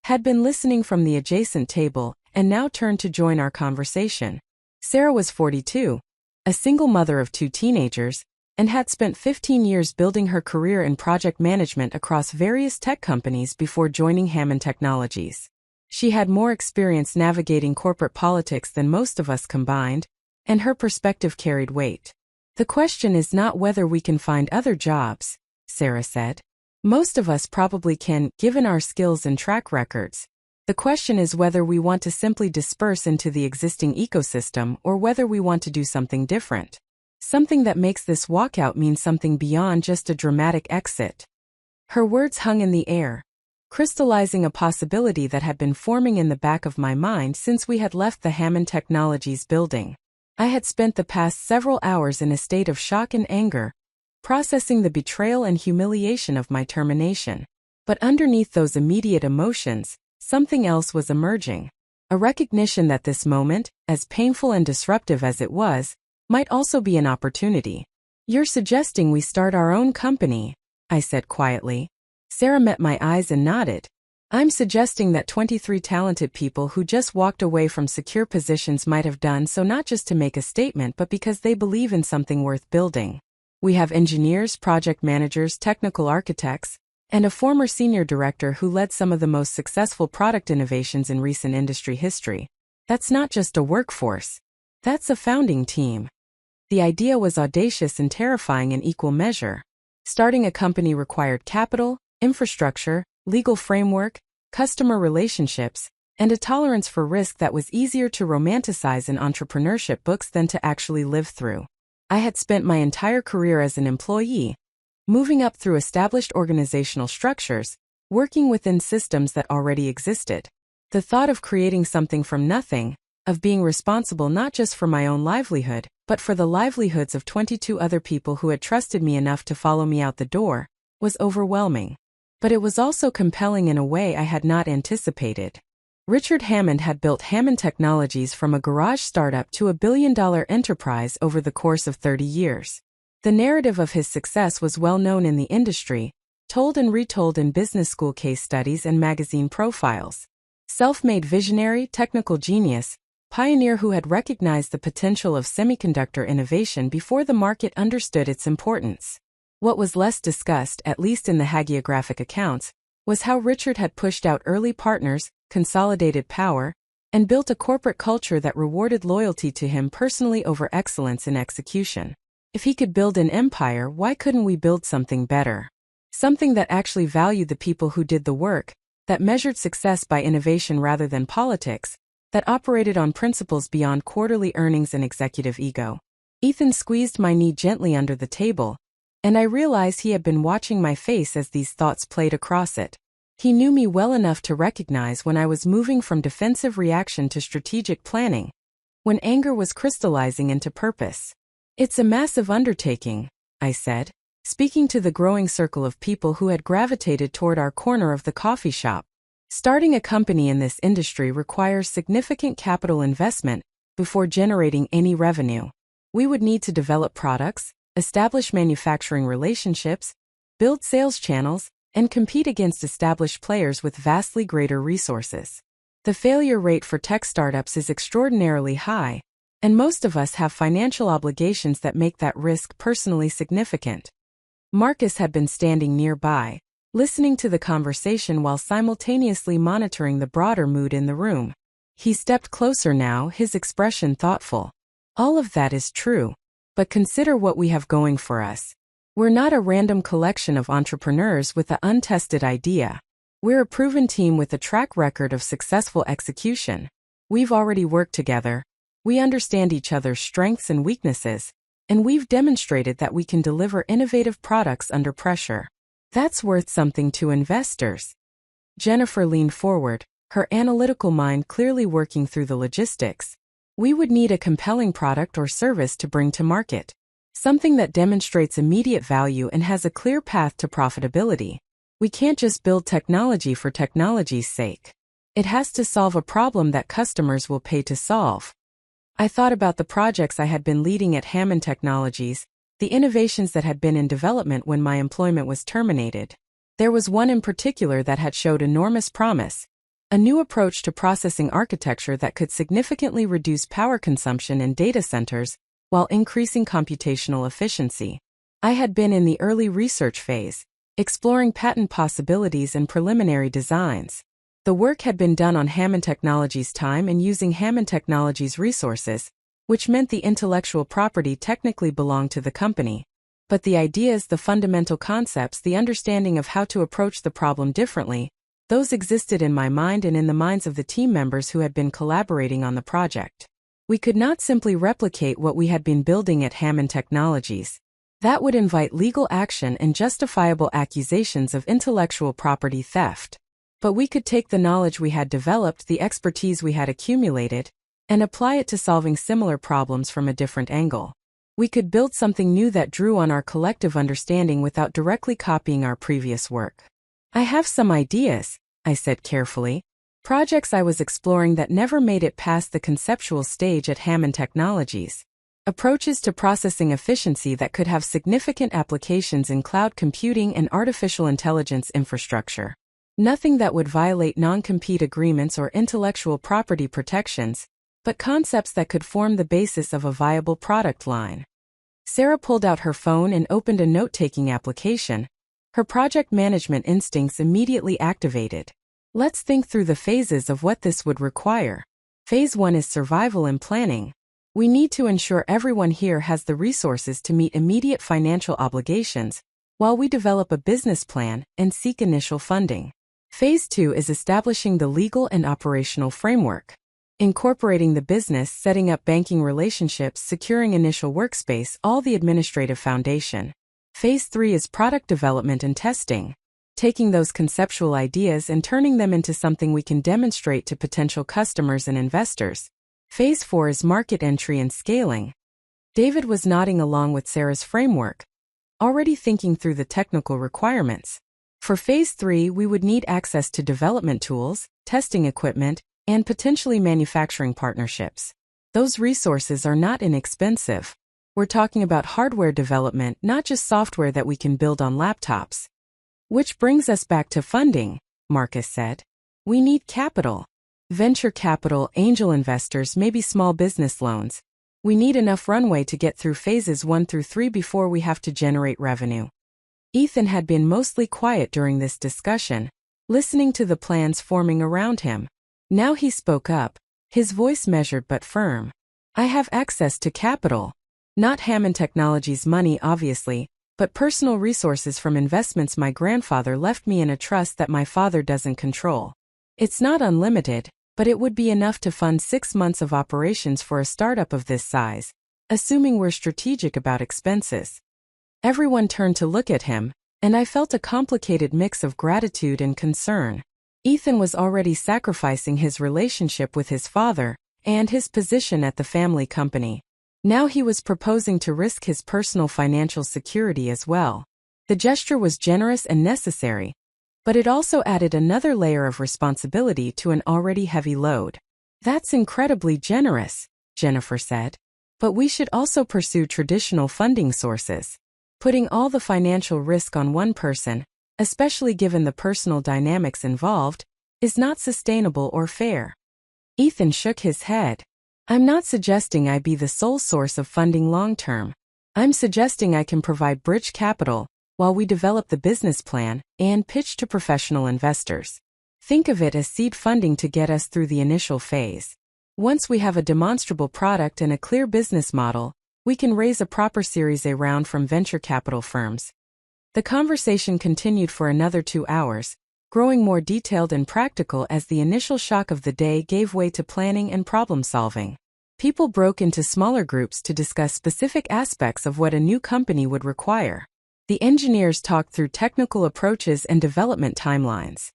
had been listening from the adjacent table and now turned to join our conversation. Sarah was 42, a single mother of 2 teenagers, and had spent 15 years building her career in project management across various tech companies before joining Hammond Technologies. She had more experience navigating corporate politics than most of us combined, and her perspective carried weight. "The question is not whether we can find other jobs," Sarah said. "Most of us probably can, given our skills and track records. The question is whether we want to simply disperse into the existing ecosystem or whether we want to do something different. Something that makes this walkout mean something beyond just a dramatic exit." Her words hung in the air, crystallizing a possibility that had been forming in the back of my mind since we had left the Hammond Technologies building. I had spent the past several hours in a state of shock and anger, processing the betrayal and humiliation of my termination. But underneath those immediate emotions, something else was emerging. A recognition that this moment, as painful and disruptive as it was, might also be an opportunity. "You're suggesting we start our own company," I said quietly. Sarah met my eyes and nodded. "I'm suggesting that 23 talented people who just walked away from secure positions might have done so not just to make a statement but because they believe in something worth building. We have engineers, project managers, technical architects, and a former senior director who led some of the most successful product innovations in recent industry history. That's not just a workforce. That's a founding team." The idea was audacious and terrifying in equal measure. Starting a company required capital, infrastructure, legal framework, customer relationships, and a tolerance for risk that was easier to romanticize in entrepreneurship books than to actually live through. I had spent my entire career as an employee, moving up through established organizational structures, working within systems that already existed. The thought of creating something from nothing, of being responsible not just for my own livelihood, but for the livelihoods of 22 other people who had trusted me enough to follow me out the door, was overwhelming. But it was also compelling in a way I had not anticipated. Richard Hammond had built Hammond Technologies from a garage startup to a billion-dollar enterprise over the course of 30 years. The narrative of his success was well known in the industry, told and retold in business school case studies and magazine profiles. Self-made visionary, technical genius, pioneer who had recognized the potential of semiconductor innovation before the market understood its importance. What was less discussed, at least in the hagiographic accounts, was how Richard had pushed out early partners, consolidated power, and built a corporate culture that rewarded loyalty to him personally over excellence in execution. If he could build an empire, why couldn't we build something better? Something that actually valued the people who did the work, that measured success by innovation rather than politics, that operated on principles beyond quarterly earnings and executive ego. Ethan squeezed my knee gently under the table, and I realized he had been watching my face as these thoughts played across it. He knew me well enough to recognize when I was moving from defensive reaction to strategic planning, when anger was crystallizing into purpose. "It's a massive undertaking," I said, speaking to the growing circle of people who had gravitated toward our corner of the coffee shop. "Starting a company in this industry requires significant capital investment before generating any revenue. We would need to develop products, establish manufacturing relationships, build sales channels, and compete against established players with vastly greater resources. The failure rate for tech startups is extraordinarily high, and most of us have financial obligations that make that risk personally significant." Marcus had been standing nearby, listening to the conversation while simultaneously monitoring the broader mood in the room. He stepped closer now, his expression thoughtful. "All of that is true. But consider what we have going for us. We're not a random collection of entrepreneurs with an untested idea. We're a proven team with a track record of successful execution. We've already worked together. We understand each other's strengths and weaknesses, and we've demonstrated that we can deliver innovative products under pressure. That's worth something to investors." Jennifer leaned forward, her analytical mind clearly working through the logistics. "We would need a compelling product or service to bring to market. Something that demonstrates immediate value and has a clear path to profitability. We can't just build technology for technology's sake. It has to solve a problem that customers will pay to solve." I thought about the projects I had been leading at Hammond Technologies, the innovations that had been in development when my employment was terminated. There was one in particular that had showed enormous promise, a new approach to processing architecture that could significantly reduce power consumption in data centers while increasing computational efficiency. I had been in the early research phase, exploring patent possibilities and preliminary designs. The work had been done on Hammond Technologies' time and using Hammond Technologies' resources, which meant the intellectual property technically belonged to the company. But the ideas, the fundamental concepts, the understanding of how to approach the problem differently, those existed in my mind and in the minds of the team members who had been collaborating on the project. We could not simply replicate what we had been building at Hammond Technologies. That would invite legal action and justifiable accusations of intellectual property theft. But we could take the knowledge we had developed, the expertise we had accumulated, and apply it to solving similar problems from a different angle. We could build something new that drew on our collective understanding without directly copying our previous work. I have some ideas, I said carefully. Projects I was exploring that never made it past the conceptual stage at Hammond Technologies. Approaches to processing efficiency that could have significant applications in cloud computing and artificial intelligence infrastructure. Nothing that would violate non-compete agreements or intellectual property protections, but concepts that could form the basis of a viable product line. Sarah pulled out her phone and opened a note-taking application. Her project management instincts immediately activated. Let's think through the phases of what this would require. Phase 1 is survival and planning. We need to ensure everyone here has the resources to meet immediate financial obligations, while we develop a business plan and seek initial funding. Phase 2 is establishing the legal and operational framework. Incorporating the business, setting up banking relationships, securing initial workspace, all the administrative foundation. Phase 3 is product development and testing. Taking those conceptual ideas and turning them into something we can demonstrate to potential customers and investors. Phase 4 is market entry and scaling. David was nodding along with Sarah's framework, already thinking through the technical requirements. For Phase 3, we would need access to development tools, testing equipment, and potentially manufacturing partnerships. Those resources are not inexpensive. We're talking about hardware development, not just software that we can build on laptops. Which brings us back to funding, Marcus said. We need capital. Venture capital, angel investors, maybe small business loans. We need enough runway to get through phases 1 through 3 before we have to generate revenue. Ethan had been mostly quiet during this discussion, listening to the plans forming around him. Now he spoke up, his voice measured but firm. I have access to capital. Not Hammond Technologies money, obviously, but personal resources from investments my grandfather left me in a trust that my father doesn't control. It's not unlimited, but it would be enough to fund 6 months of operations for a startup of this size, assuming we're strategic about expenses. Everyone turned to look at him, and I felt a complicated mix of gratitude and concern. Ethan was already sacrificing his relationship with his father and his position at the family company. Now he was proposing to risk his personal financial security as well. The gesture was generous and necessary, but it also added another layer of responsibility to an already heavy load. That's incredibly generous, Jennifer said. But we should also pursue traditional funding sources. Putting all the financial risk on one person, especially given the personal dynamics involved, is not sustainable or fair. Ethan shook his head. I'm not suggesting I be the sole source of funding long-term. I'm suggesting I can provide bridge capital while we develop the business plan and pitch to professional investors. Think of it as seed funding to get us through the initial phase. Once we have a demonstrable product and a clear business model, we can raise a proper Series A round from venture capital firms. The conversation continued for another 2 hours, growing more detailed and practical as the initial shock of the day gave way to planning and problem-solving. People broke into smaller groups to discuss specific aspects of what a new company would require. The engineers talked through technical approaches and development timelines.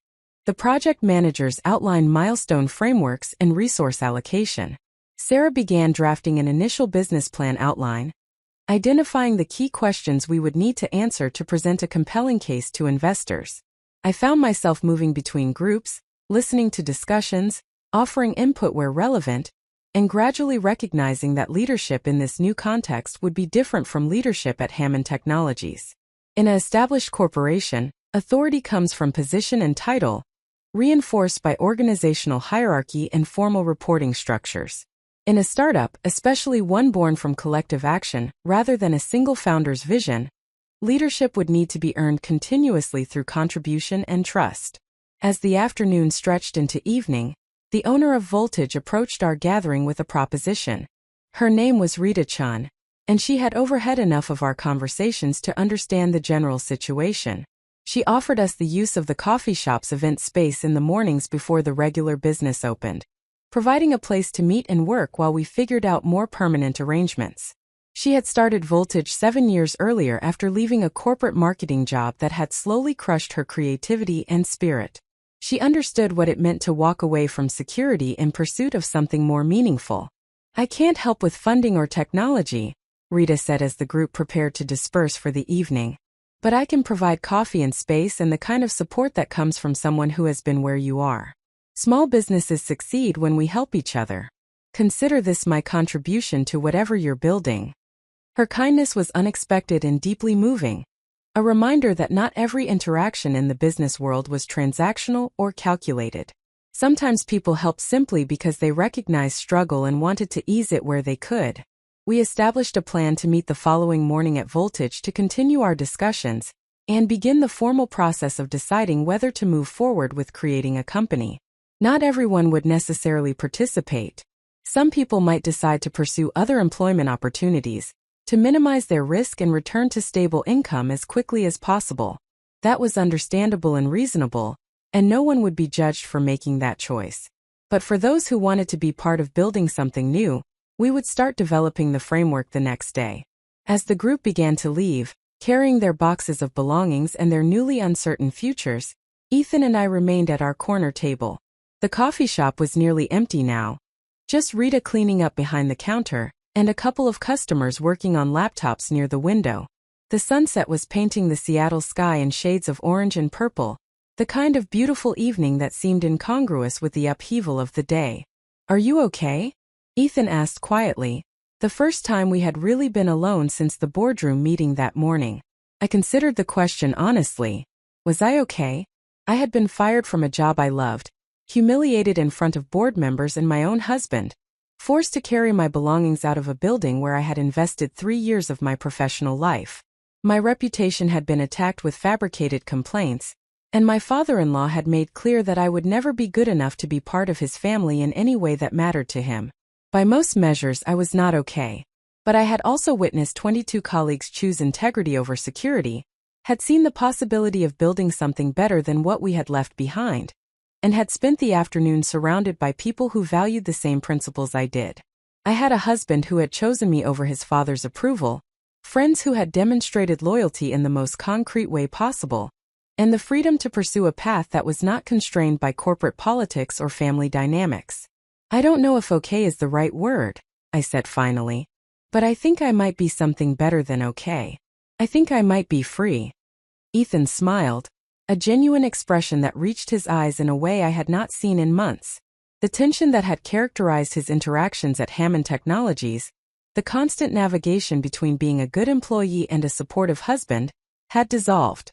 The project managers outlined milestone frameworks and resource allocation. Sarah began drafting an initial business plan outline, identifying the key questions we would need to answer to present a compelling case to investors. I found myself moving between groups, listening to discussions, offering input where relevant, and gradually recognizing that leadership in this new context would be different from leadership at Hammond Technologies. In an established corporation, authority comes from position and title, reinforced by organizational hierarchy and formal reporting structures. In a startup, especially one born from collective action rather than a single founder's vision, leadership would need to be earned continuously through contribution and trust. As the afternoon stretched into evening, the owner of Voltage approached our gathering with a proposition. Her name was Rita Chan, and she had overheard enough of our conversations to understand the general situation. She offered us the use of the coffee shop's event space in the mornings before the regular business opened, providing a place to meet and work while we figured out more permanent arrangements. She had started Voltage 7 years earlier after leaving a corporate marketing job that had slowly crushed her creativity and spirit. She understood what it meant to walk away from security in pursuit of something more meaningful. "I can't help with funding or technology," Rita said as the group prepared to disperse for the evening. "But I can provide coffee and space and the kind of support that comes from someone who has been where you are. Small businesses succeed when we help each other. Consider this my contribution to whatever you're building." Her kindness was unexpected and deeply moving, a reminder that not every interaction in the business world was transactional or calculated. Sometimes people helped simply because they recognized struggle and wanted to ease it where they could. We established a plan to meet the following morning at Voltage to continue our discussions and begin the formal process of deciding whether to move forward with creating a company. Not everyone would necessarily participate. Some people might decide to pursue other employment opportunities, to minimize their risk and return to stable income as quickly as possible. That was understandable and reasonable, and no one would be judged for making that choice. But for those who wanted to be part of building something new, we would start developing the framework the next day. As the group began to leave, carrying their boxes of belongings and their newly uncertain futures, Ethan and I remained at our corner table. The coffee shop was nearly empty now. Just Rita cleaning up behind the counter, and a couple of customers working on laptops near the window. The sunset was painting the Seattle sky in shades of orange and purple, the kind of beautiful evening that seemed incongruous with the upheaval of the day. "Are you okay?" Ethan asked quietly, the first time we had really been alone since the boardroom meeting that morning. I considered the question honestly. Was I okay? I had been fired from a job I loved, humiliated in front of board members and my own husband, forced to carry my belongings out of a building where I had invested 3 years of my professional life. My reputation had been attacked with fabricated complaints, and my father-in-law had made clear that I would never be good enough to be part of his family in any way that mattered to him. By most measures, I was not okay. But I had also witnessed 22 colleagues choose integrity over security, had seen the possibility of building something better than what we had left behind, and had spent the afternoon surrounded by people who valued the same principles I did. I had a husband who had chosen me over his father's approval, friends who had demonstrated loyalty in the most concrete way possible, and the freedom to pursue a path that was not constrained by corporate politics or family dynamics. "I don't know if okay is the right word," I said finally, "but I think I might be something better than okay. I think I might be free." Ethan smiled, a genuine expression that reached his eyes in a way I had not seen in months. The tension that had characterized his interactions at Hammond Technologies, the constant navigation between being a good employee and a supportive husband, had dissolved.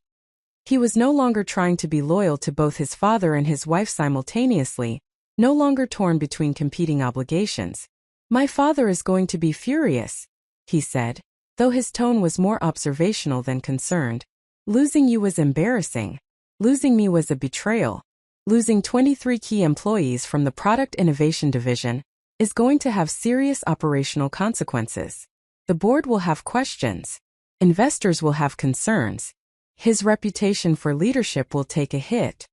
He was no longer trying to be loyal to both his father and his wife simultaneously, no longer torn between competing obligations. "My father is going to be furious," he said, though his tone was more observational than concerned. "Losing you was embarrassing. Losing me was a betrayal. Losing 23 key employees from the Product Innovation Division is going to have serious operational consequences. The board will have questions. Investors will have concerns. His reputation for leadership will take a hit.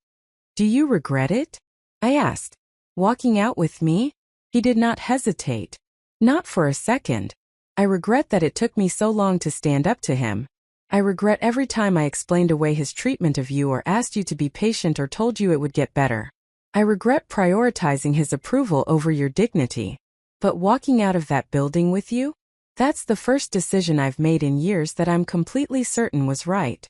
Do you regret it?" I asked. "Walking out with me?" He did not hesitate. "Not for a second. I regret that it took me so long to stand up to him. I regret every time I explained away his treatment of you or asked you to be patient or told you it would get better. I regret prioritizing his approval over your dignity. But walking out of that building with you? That's the first decision I've made in years that I'm completely certain was right."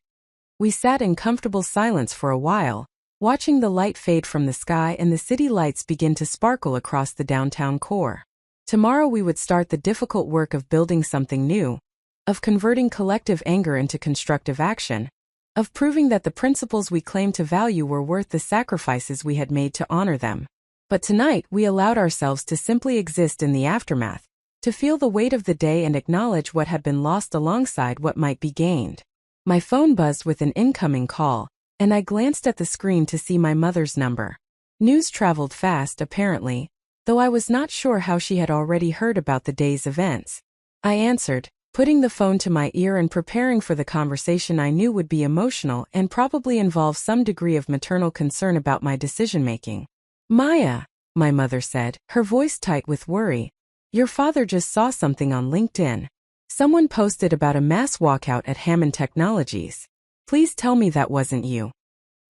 We sat in comfortable silence for a while, watching the light fade from the sky and the city lights begin to sparkle across the downtown core. Tomorrow we would start the difficult work of building something new, of converting collective anger into constructive action, of proving that the principles we claimed to value were worth the sacrifices we had made to honor them. But tonight we allowed ourselves to simply exist in the aftermath, to feel the weight of the day and acknowledge what had been lost alongside what might be gained. My phone buzzed with an incoming call, and I glanced at the screen to see my mother's number. News traveled fast, apparently, though I was not sure how she had already heard about the day's events. I answered, putting the phone to my ear and preparing for the conversation I knew would be emotional and probably involve some degree of maternal concern about my decision-making. "Maya," my mother said, her voice tight with worry, "your father just saw something on LinkedIn. Someone posted about a mass walkout at Hammond Technologies. Please tell me that wasn't you.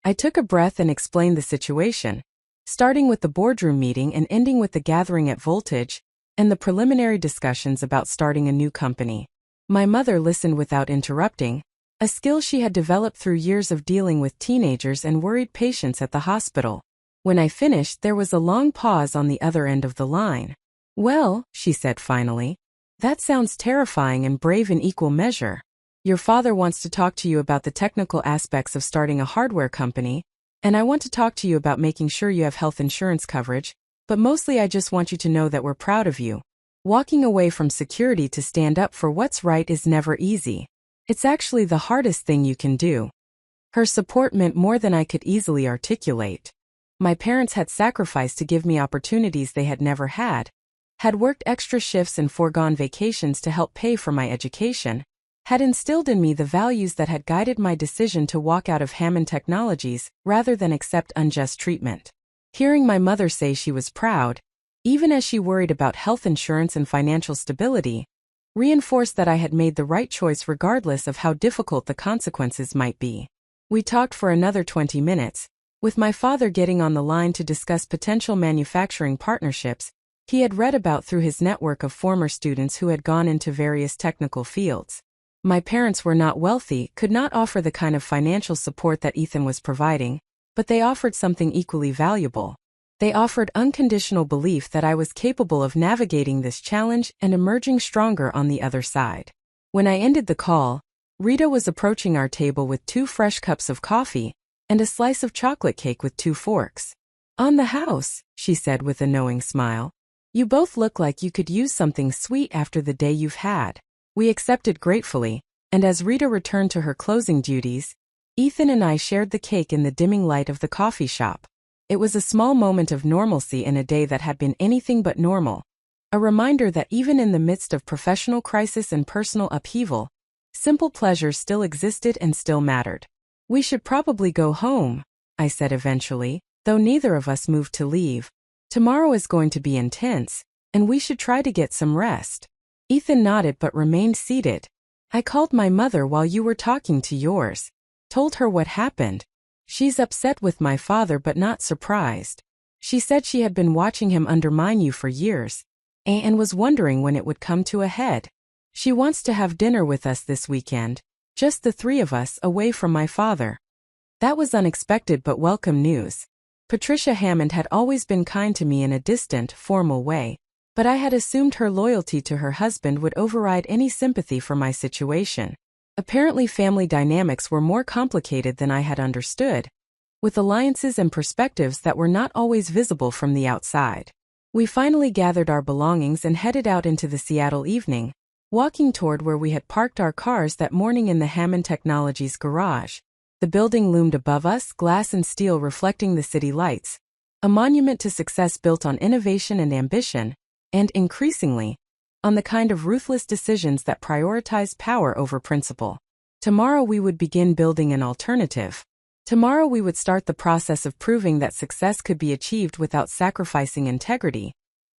I took a breath and explained the situation, starting with the boardroom meeting and ending with the gathering at Voltage and the preliminary discussions about starting a new company. My mother listened without interrupting, a skill she had developed through years of dealing with teenagers and worried patients at the hospital. When I finished, there was a long pause on the other end of the line. Well, she said finally, that sounds terrifying and brave in equal measure. Your father wants to talk to you about the technical aspects of starting a hardware company, and I want to talk to you about making sure you have health insurance coverage, but mostly I just want you to know that we're proud of you. Walking away from security to stand up for what's right is never easy. It's actually the hardest thing you can do. Her support meant more than I could easily articulate. My parents had sacrificed to give me opportunities they had never had worked extra shifts and foregone vacations to help pay for my education, had instilled in me the values that had guided my decision to walk out of Hammond Technologies rather than accept unjust treatment. Hearing my mother say she was proud, even as she worried about health insurance and financial stability, reinforced that I had made the right choice regardless of how difficult the consequences might be. We talked for another 20 minutes, with my father getting on the line to discuss potential manufacturing partnerships he had read about through his network of former students who had gone into various technical fields. My parents were not wealthy, could not offer the kind of financial support that Ethan was providing, but they offered something equally valuable. They offered unconditional belief that I was capable of navigating this challenge and emerging stronger on the other side. When I ended the call, Rita was approaching our table with 2 fresh cups of coffee and a slice of chocolate cake with 2 forks. On the house, she said with a knowing smile. You both look like you could use something sweet after the day you've had. We accepted gratefully, and as Rita returned to her closing duties, Ethan and I shared the cake in the dimming light of the coffee shop. It was a small moment of normalcy in a day that had been anything but normal, a reminder that even in the midst of professional crisis and personal upheaval, simple pleasures still existed and still mattered. We should probably go home, I said eventually, though neither of us moved to leave. Tomorrow is going to be intense, and we should try to get some rest. Ethan nodded but remained seated. I called my mother while you were talking to yours. Told her what happened. She's upset with my father but not surprised. She said she had been watching him undermine you for years, and was wondering when it would come to a head. She wants to have dinner with us this weekend, just the 3 of us away from my father. That was unexpected but welcome news. Patricia Hammond had always been kind to me in a distant, formal way, but I had assumed her loyalty to her husband would override any sympathy for my situation. Apparently family dynamics were more complicated than I had understood, with alliances and perspectives that were not always visible from the outside. We finally gathered our belongings and headed out into the Seattle evening, walking toward where we had parked our cars that morning in the Hammond Technologies garage. The building loomed above us, glass and steel reflecting the city lights, a monument to success built on innovation and ambition, and increasingly, on the kind of ruthless decisions that prioritize power over principle. Tomorrow we would begin building an alternative. Tomorrow we would start the process of proving that success could be achieved without sacrificing integrity,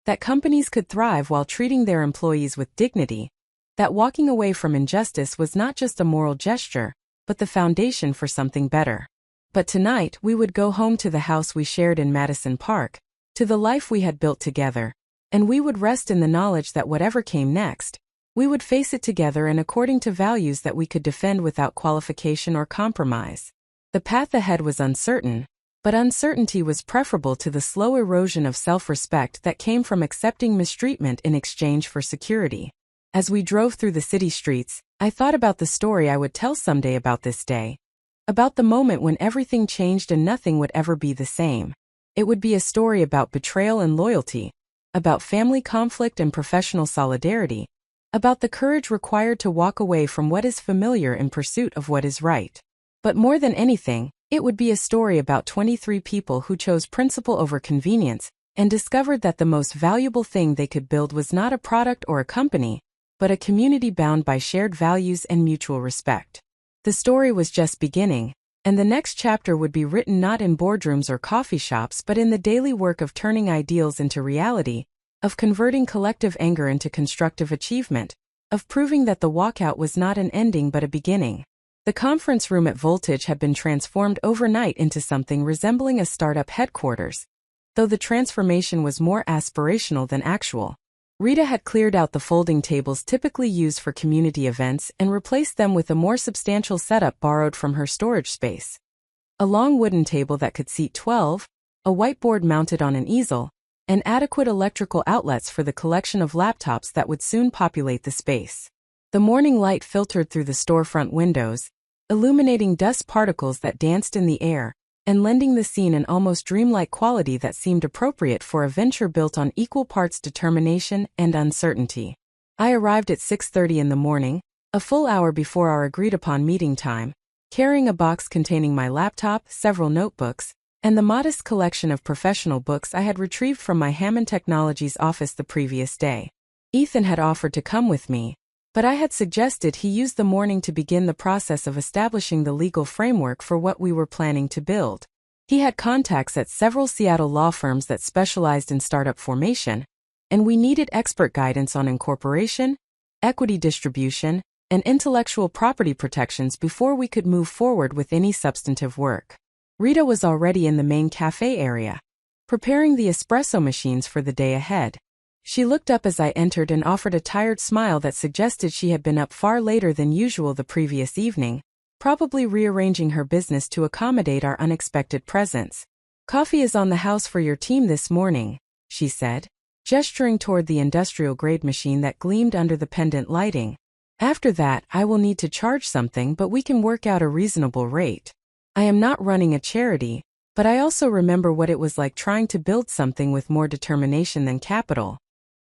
that companies could thrive while treating their employees with dignity, that walking away from injustice was not just a moral gesture, but the foundation for something better. But tonight we would go home to the house we shared in Madison Park, to the life we had built together, and we would rest in the knowledge that whatever came next, we would face it together and according to values that we could defend without qualification or compromise. The path ahead was uncertain, but uncertainty was preferable to the slow erosion of self-respect that came from accepting mistreatment in exchange for security. As we drove through the city streets, I thought about the story I would tell someday about this day. About the moment when everything changed and nothing would ever be the same. It would be a story about betrayal and loyalty, about family conflict and professional solidarity, about the courage required to walk away from what is familiar in pursuit of what is right. But more than anything, it would be a story about 23 people who chose principle over convenience and discovered that the most valuable thing they could build was not a product or a company, but a community bound by shared values and mutual respect. The story was just beginning, and the next chapter would be written not in boardrooms or coffee shops but in the daily work of turning ideals into reality, of converting collective anger into constructive achievement, of proving that the walkout was not an ending but a beginning. The conference room at Voltage had been transformed overnight into something resembling a startup headquarters, though the transformation was more aspirational than actual. Rita had cleared out the folding tables typically used for community events and replaced them with a more substantial setup borrowed from her storage space. A long wooden table that could seat 12, a whiteboard mounted on an easel, and adequate electrical outlets for the collection of laptops that would soon populate the space. The morning light filtered through the storefront windows, illuminating dust particles that danced in the air, and lending the scene an almost dreamlike quality that seemed appropriate for a venture built on equal parts determination and uncertainty. I arrived at 6:30 in the morning, a full hour before our agreed-upon meeting time, carrying a box containing my laptop, several notebooks, and the modest collection of professional books I had retrieved from my Hammond Technologies office the previous day. Ethan had offered to come with me, but I had suggested he use the morning to begin the process of establishing the legal framework for what we were planning to build. He had contacts at several Seattle law firms that specialized in startup formation, and we needed expert guidance on incorporation, equity distribution, and intellectual property protections before we could move forward with any substantive work. Rita was already in the main cafe area, preparing the espresso machines for the day ahead. She looked up as I entered and offered a tired smile that suggested she had been up far later than usual the previous evening, probably rearranging her business to accommodate our unexpected presence. "Coffee is on the house for your team this morning," she said, gesturing toward the industrial-grade machine that gleamed under the pendant lighting. "After that, I will need to charge something, but we can work out a reasonable rate. I am not running a charity, but I also remember what it was like trying to build something with more determination than capital."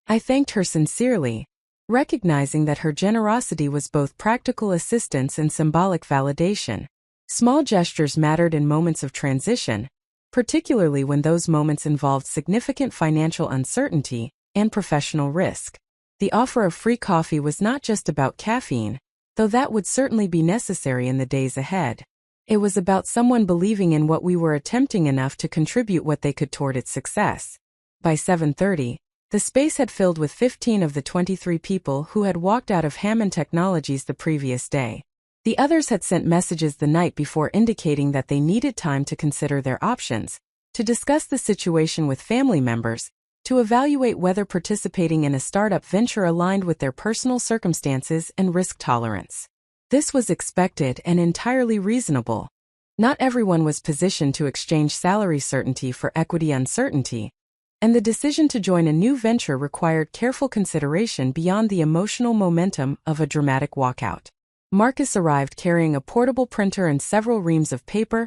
I thanked her sincerely, recognizing that her generosity was both practical assistance and symbolic validation. Small gestures mattered in moments of transition, particularly when those moments involved significant financial uncertainty and professional risk. The offer of free coffee was not just about caffeine, though that would certainly be necessary in the days ahead. It was about someone believing in what we were attempting enough to contribute what they could toward its success. By 7:30, the space had filled with 15 of the 23 people who had walked out of Hammond Technologies the previous day. The others had sent messages the night before indicating that they needed time to consider their options, to discuss the situation with family members, to evaluate whether participating in a startup venture aligned with their personal circumstances and risk tolerance. This was expected and entirely reasonable. Not everyone was positioned to exchange salary certainty for equity uncertainty, and the decision to join a new venture required careful consideration beyond the emotional momentum of a dramatic walkout. Marcus arrived carrying a portable printer and several reams of paper,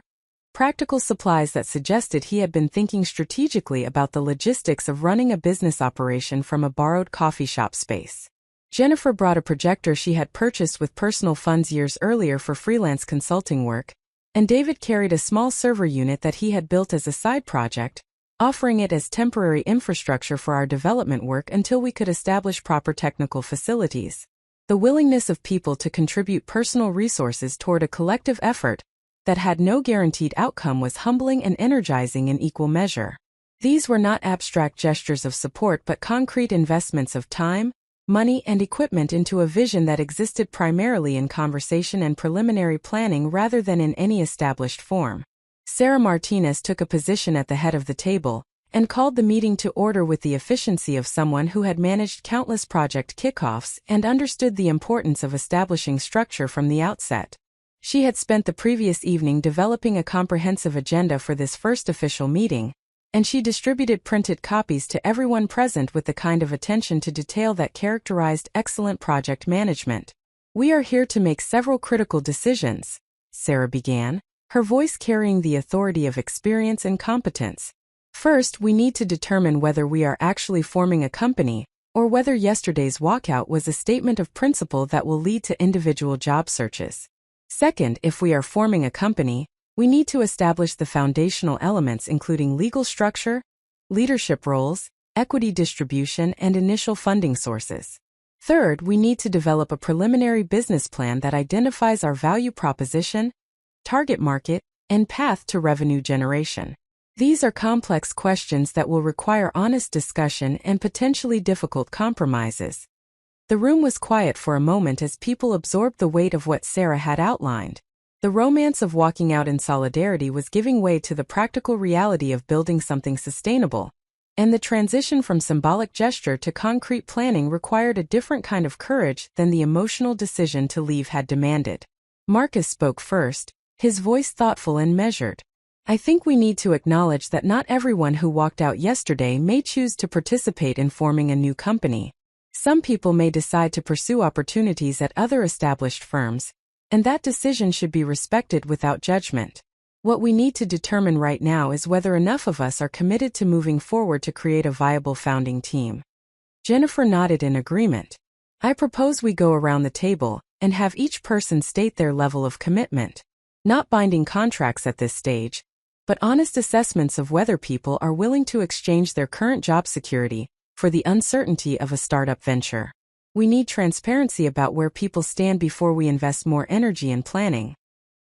practical supplies that suggested he had been thinking strategically about the logistics of running a business operation from a borrowed coffee shop space. Jennifer brought a projector she had purchased with personal funds years earlier for freelance consulting work, and David carried a small server unit that he had built as a side project, offering it as temporary infrastructure for our development work until we could establish proper technical facilities. The willingness of people to contribute personal resources toward a collective effort that had no guaranteed outcome was humbling and energizing in equal measure. These were not abstract gestures of support but concrete investments of time, money, and equipment into a vision that existed primarily in conversation and preliminary planning rather than in any established form. Sarah Martinez took a position at the head of the table and called the meeting to order with the efficiency of someone who had managed countless project kickoffs and understood the importance of establishing structure from the outset. She had spent the previous evening developing a comprehensive agenda for this first official meeting, and she distributed printed copies to everyone present with the kind of attention to detail that characterized excellent project management. "We are here to make several critical decisions," Sarah began, her voice carrying the authority of experience and competence. "First, we need to determine whether we are actually forming a company, or whether yesterday's walkout was a statement of principle that will lead to individual job searches. Second, if we are forming a company, we need to establish the foundational elements including legal structure, leadership roles, equity distribution, and initial funding sources. Third, we need to develop a preliminary business plan that identifies our value proposition, target market, and path to revenue generation. These are complex questions that will require honest discussion and potentially difficult compromises. The room was quiet for a moment as people absorbed the weight of what Sarah had outlined. The romance of walking out in solidarity was giving way to the practical reality of building something sustainable, and the transition from symbolic gesture to concrete planning required a different kind of courage than the emotional decision to leave had demanded. Marcus spoke first, his voice thoughtful and measured. I think we need to acknowledge that not everyone who walked out yesterday may choose to participate in forming a new company. Some people may decide to pursue opportunities at other established firms, and that decision should be respected without judgment. What we need to determine right now is whether enough of us are committed to moving forward to create a viable founding team. Jennifer nodded in agreement. I propose we go around the table and have each person state their level of commitment. Not binding contracts at this stage, but honest assessments of whether people are willing to exchange their current job security for the uncertainty of a startup venture. We need transparency about where people stand before we invest more energy in planning.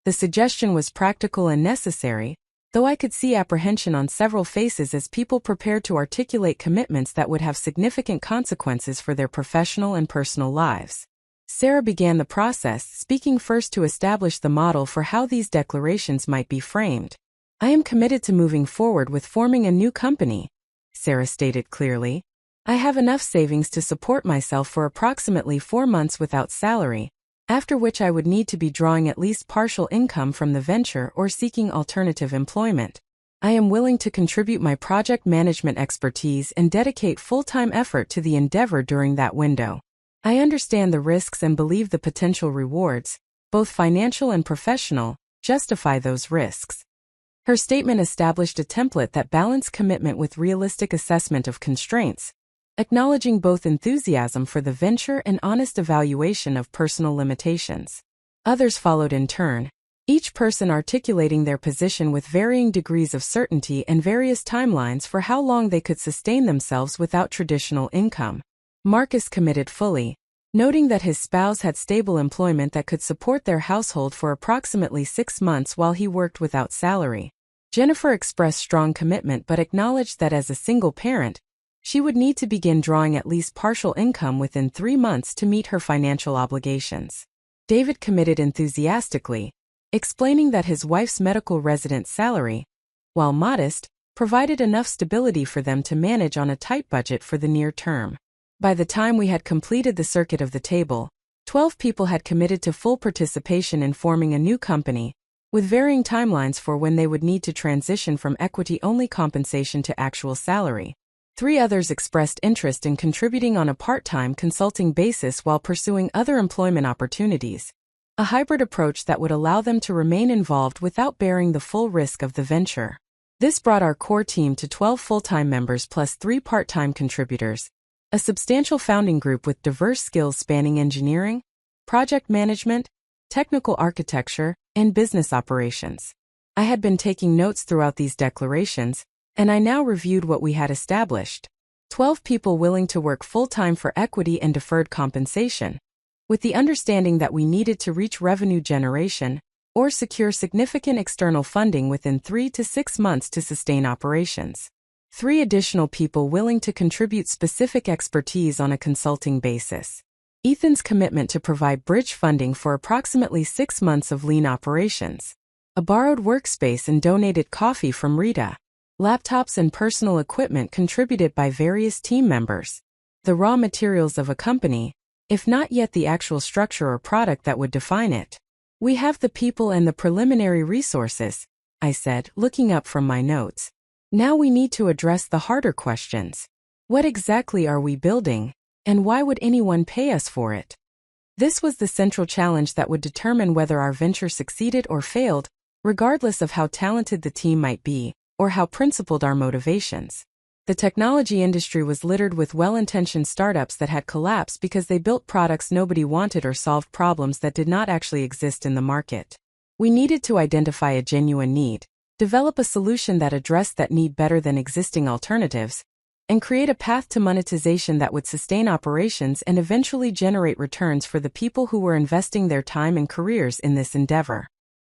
The suggestion was practical and necessary, though I could see apprehension on several faces as people prepared to articulate commitments that would have significant consequences for their professional and personal lives. Sarah began the process, speaking first to establish the model for how these declarations might be framed. I am committed to moving forward with forming a new company, Sarah stated clearly. I have enough savings to support myself for approximately 4 months without salary, after which I would need to be drawing at least partial income from the venture or seeking alternative employment. I am willing to contribute my project management expertise and dedicate full-time effort to the endeavor during that window. I understand the risks and believe the potential rewards, both financial and professional, justify those risks. Her statement established a template that balanced commitment with realistic assessment of constraints, acknowledging both enthusiasm for the venture and honest evaluation of personal limitations. Others followed in turn, each person articulating their position with varying degrees of certainty and various timelines for how long they could sustain themselves without traditional income. Marcus committed fully, noting that his spouse had stable employment that could support their household for approximately 6 months while he worked without salary. Jennifer expressed strong commitment but acknowledged that as a single parent, she would need to begin drawing at least partial income within 3 months to meet her financial obligations. David committed enthusiastically, explaining that his wife's medical residence salary, while modest, provided enough stability for them to manage on a tight budget for the near term. By the time we had completed the circuit of the table, 12 people had committed to full participation in forming a new company, with varying timelines for when they would need to transition from equity-only compensation to actual salary. 3 others expressed interest in contributing on a part-time consulting basis while pursuing other employment opportunities, a hybrid approach that would allow them to remain involved without bearing the full risk of the venture. This brought our core team to 12 full-time members plus 3 part-time contributors, a substantial founding group with diverse skills spanning engineering, project management, technical architecture, and business operations. I had been taking notes throughout these declarations, and I now reviewed what we had established. 12 people willing to work full-time for equity and deferred compensation, with the understanding that we needed to reach revenue generation or secure significant external funding within 3 to 6 months to sustain operations. 3 additional people willing to contribute specific expertise on a consulting basis. Ethan's commitment to provide bridge funding for approximately 6 months of lean operations. A borrowed workspace and donated coffee from Rita. Laptops and personal equipment contributed by various team members. The raw materials of a company, if not yet the actual structure or product that would define it. We have the people and the preliminary resources, I said, looking up from my notes. Now we need to address the harder questions. What exactly are we building, and why would anyone pay us for it? This was the central challenge that would determine whether our venture succeeded or failed, regardless of how talented the team might be, or how principled our motivations. The technology industry was littered with well-intentioned startups that had collapsed because they built products nobody wanted or solved problems that did not actually exist in the market. We needed to identify a genuine need, develop a solution that addressed that need better than existing alternatives, and create a path to monetization that would sustain operations and eventually generate returns for the people who were investing their time and careers in this endeavor.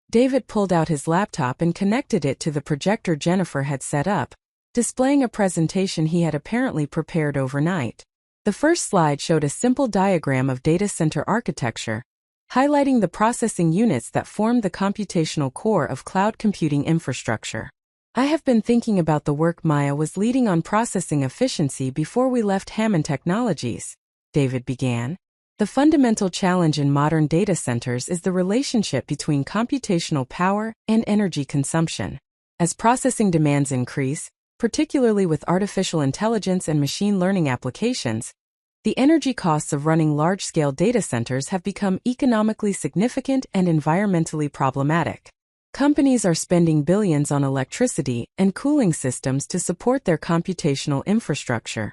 David pulled out his laptop and connected it to the projector Jennifer had set up, displaying a presentation he had apparently prepared overnight. The first slide showed a simple diagram of data center architecture, highlighting the processing units that form the computational core of cloud computing infrastructure. I have been thinking about the work Maya was leading on processing efficiency before we left Hammond Technologies, David began. The fundamental challenge in modern data centers is the relationship between computational power and energy consumption. As processing demands increase, particularly with artificial intelligence and machine learning applications, the energy costs of running large-scale data centers have become economically significant and environmentally problematic. Companies are spending billions on electricity and cooling systems to support their computational infrastructure.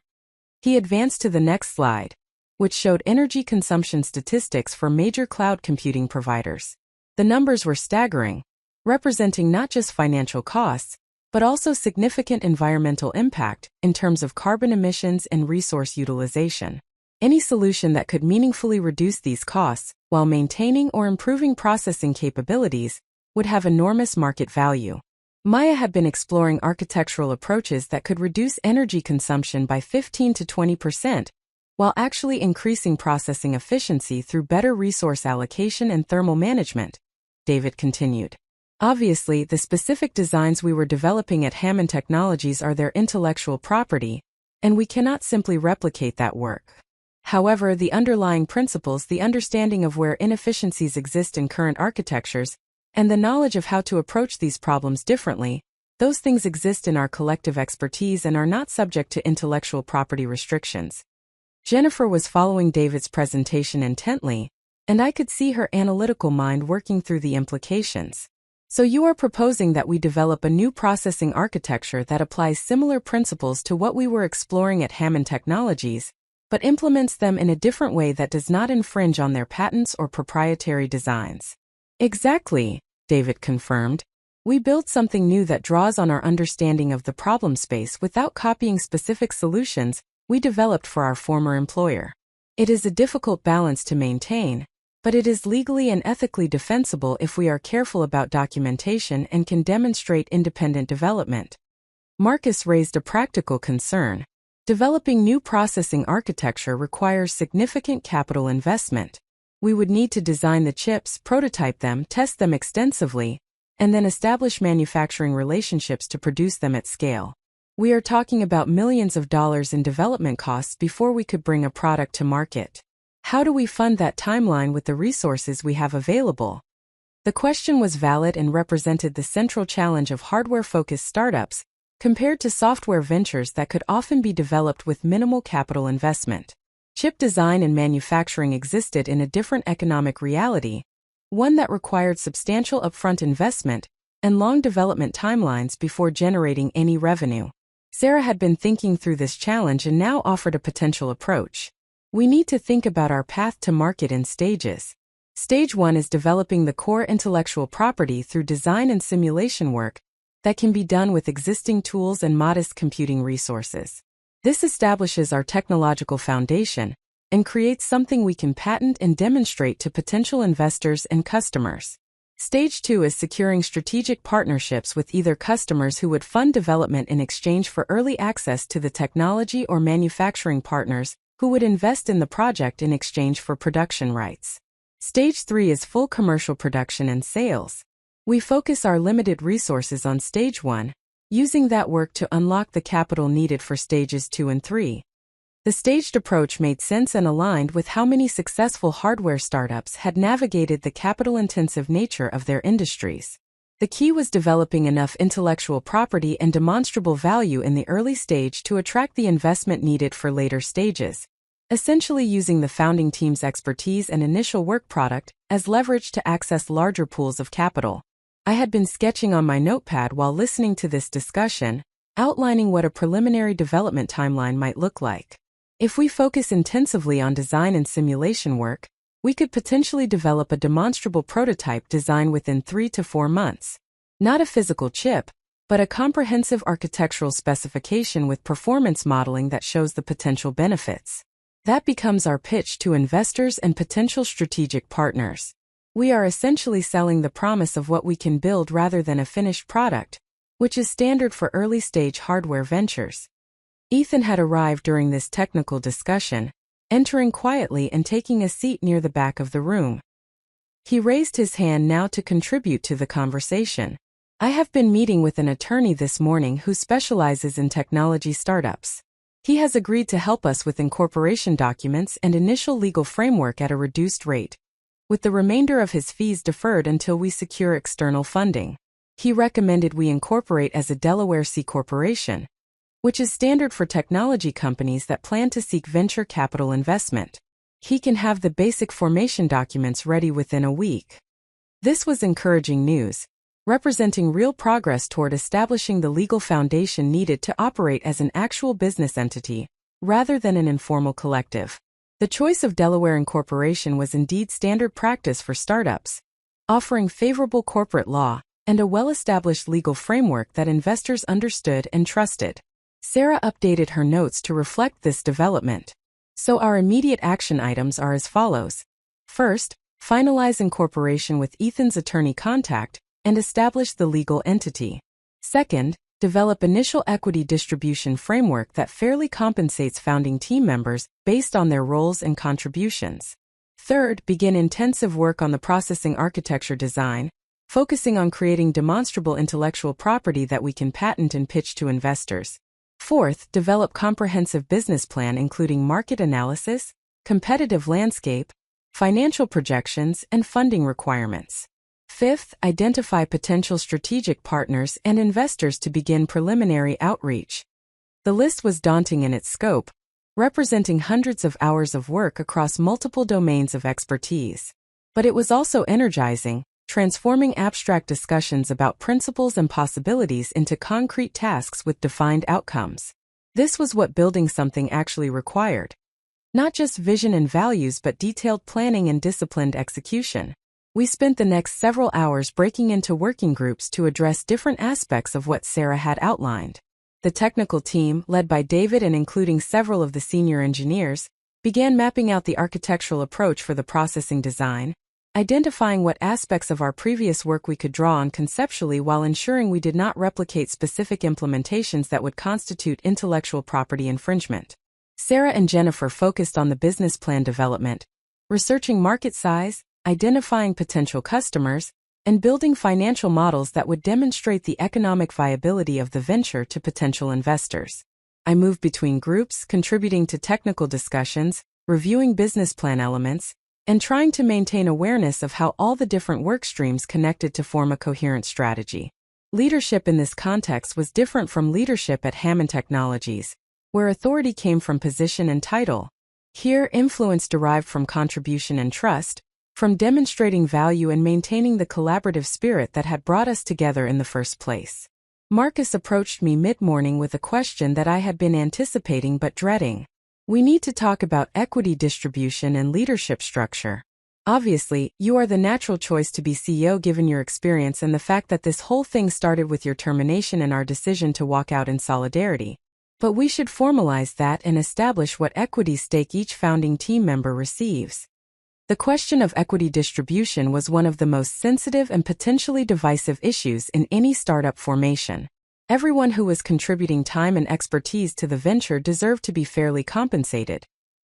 He advanced to the next slide, which showed energy consumption statistics for major cloud computing providers. The numbers were staggering, representing not just financial costs, but also significant environmental impact in terms of carbon emissions and resource utilization. Any solution that could meaningfully reduce these costs while maintaining or improving processing capabilities would have enormous market value. Maya had been exploring architectural approaches that could reduce energy consumption by 15 to 20%, while actually increasing processing efficiency through better resource allocation and thermal management, David continued. Obviously, the specific designs we were developing at Hammond Technologies are their intellectual property, and we cannot simply replicate that work. However, the underlying principles, the understanding of where inefficiencies exist in current architectures, and the knowledge of how to approach these problems differently, those things exist in our collective expertise and are not subject to intellectual property restrictions. Jennifer was following David's presentation intently, and I could see her analytical mind working through the implications. So you are proposing that we develop a new processing architecture that applies similar principles to what we were exploring at Hammond Technologies, but implements them in a different way that does not infringe on their patents or proprietary designs. Exactly, David confirmed. We build something new that draws on our understanding of the problem space without copying specific solutions we developed for our former employer. It is a difficult balance to maintain, but it is legally and ethically defensible if we are careful about documentation and can demonstrate independent development. Marcus raised a practical concern. Developing new processing architecture requires significant capital investment. We would need to design the chips, prototype them, test them extensively, and then establish manufacturing relationships to produce them at scale. We are talking about millions of dollars in development costs before we could bring a product to market. How do we fund that timeline with the resources we have available? The question was valid and represented the central challenge of hardware-focused startups compared to software ventures that could often be developed with minimal capital investment. Chip design and manufacturing existed in a different economic reality, one that required substantial upfront investment and long development timelines before generating any revenue. Sarah had been thinking through this challenge and now offered a potential approach. We need to think about our path to market in stages. Stage 1 is developing the core intellectual property through design and simulation work that can be done with existing tools and modest computing resources. This establishes our technological foundation and creates something we can patent and demonstrate to potential investors and customers. Stage 2 is securing strategic partnerships with either customers who would fund development in exchange for early access to the technology or manufacturing partners who would invest in the project in exchange for production rights. Stage 3 is full commercial production and sales. We focus our limited resources on Stage 1, using that work to unlock the capital needed for Stages 2 and 3. The staged approach made sense and aligned with how many successful hardware startups had navigated the capital-intensive nature of their industries. The key was developing enough intellectual property and demonstrable value in the early stage to attract the investment needed for later stages, essentially using the founding team's expertise and initial work product as leverage to access larger pools of capital. I had been sketching on my notepad while listening to this discussion, outlining what a preliminary development timeline might look like. If we focus intensively on design and simulation work, we could potentially develop a demonstrable prototype design within 3 to 4 months. Not a physical chip, but a comprehensive architectural specification with performance modeling that shows the potential benefits. That becomes our pitch to investors and potential strategic partners. We are essentially selling the promise of what we can build rather than a finished product, which is standard for early-stage hardware ventures. Ethan had arrived during this technical discussion, entering quietly and taking a seat near the back of the room. He raised his hand now to contribute to the conversation. I have been meeting with an attorney this morning who specializes in technology startups. He has agreed to help us with incorporation documents and initial legal framework at a reduced rate, with the remainder of his fees deferred until we secure external funding. He recommended we incorporate as a Delaware C corporation, which is standard for technology companies that plan to seek venture capital investment. He can have the basic formation documents ready within a week. This was encouraging news, representing real progress toward establishing the legal foundation needed to operate as an actual business entity, rather than an informal collective. The choice of Delaware incorporation was indeed standard practice for startups, offering favorable corporate law and a well-established legal framework that investors understood and trusted. Sarah updated her notes to reflect this development. So our immediate action items are as follows. First, finalize incorporation with Ethan's attorney contact and establish the legal entity. Second, develop initial equity distribution framework that fairly compensates founding team members based on their roles and contributions. Third, begin intensive work on the processing architecture design, focusing on creating demonstrable intellectual property that we can patent and pitch to investors. Fourth, develop comprehensive business plan including market analysis, competitive landscape, financial projections, and funding requirements. Fifth, identify potential strategic partners and investors to begin preliminary outreach. The list was daunting in its scope, representing hundreds of hours of work across multiple domains of expertise. But it was also energizing, transforming abstract discussions about principles and possibilities into concrete tasks with defined outcomes. This was what building something actually required. Not just vision and values but detailed planning and disciplined execution. We spent the next several hours breaking into working groups to address different aspects of what Sarah had outlined. The technical team, led by David and including several of the senior engineers, began mapping out the architectural approach for the processing design, identifying what aspects of our previous work we could draw on conceptually while ensuring we did not replicate specific implementations that would constitute intellectual property infringement. Sarah and Jennifer focused on the business plan development, researching market size, identifying potential customers, and building financial models that would demonstrate the economic viability of the venture to potential investors. I moved between groups, contributing to technical discussions, reviewing business plan elements, and trying to maintain awareness of how all the different work streams connected to form a coherent strategy. Leadership in this context was different from leadership at Hammond Technologies, where authority came from position and title. Here, influence derived from contribution and trust, from demonstrating value and maintaining the collaborative spirit that had brought us together in the first place. Marcus approached me mid-morning with a question that I had been anticipating but dreading. We need to talk about equity distribution and leadership structure. Obviously, you are the natural choice to be CEO given your experience and the fact that this whole thing started with your termination and our decision to walk out in solidarity. But we should formalize that and establish what equity stake each founding team member receives. The question of equity distribution was one of the most sensitive and potentially divisive issues in any startup formation. Everyone who was contributing time and expertise to the venture deserved to be fairly compensated.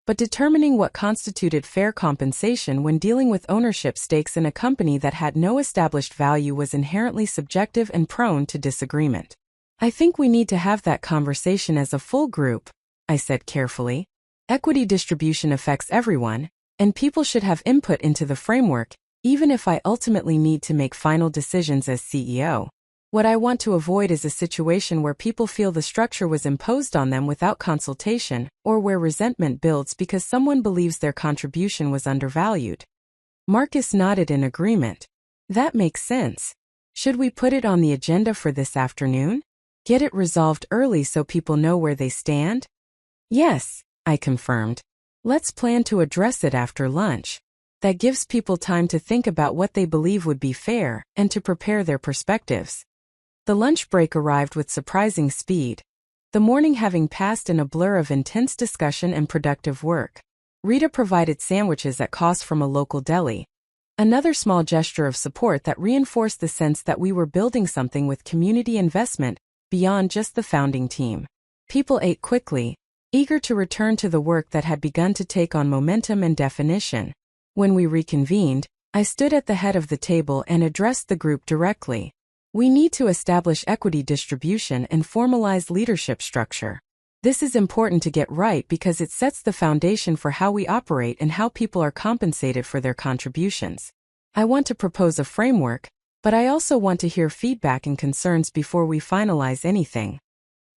But determining what constituted fair compensation when dealing with ownership stakes in a company that had no established value was inherently subjective and prone to disagreement. I think we need to have that conversation as a full group, I said carefully. Equity distribution affects everyone, and people should have input into the framework, even if I ultimately need to make final decisions as CEO. What I want to avoid is a situation where people feel the structure was imposed on them without consultation, or where resentment builds because someone believes their contribution was undervalued. Marcus nodded in agreement. That makes sense. Should we put it on the agenda for this afternoon? Get it resolved early so people know where they stand? Yes, I confirmed. Let's plan to address it after lunch. That gives people time to think about what they believe would be fair and to prepare their perspectives. The lunch break arrived with surprising speed, the morning having passed in a blur of intense discussion and productive work. Rita provided sandwiches at cost from a local deli, another small gesture of support that reinforced the sense that we were building something with community investment beyond just the founding team. People ate quickly, eager to return to the work that had begun to take on momentum and definition. When we reconvened, I stood at the head of the table and addressed the group directly. We need to establish equity distribution and formalize leadership structure. This is important to get right because it sets the foundation for how we operate and how people are compensated for their contributions. I want to propose a framework, but I also want to hear feedback and concerns before we finalize anything.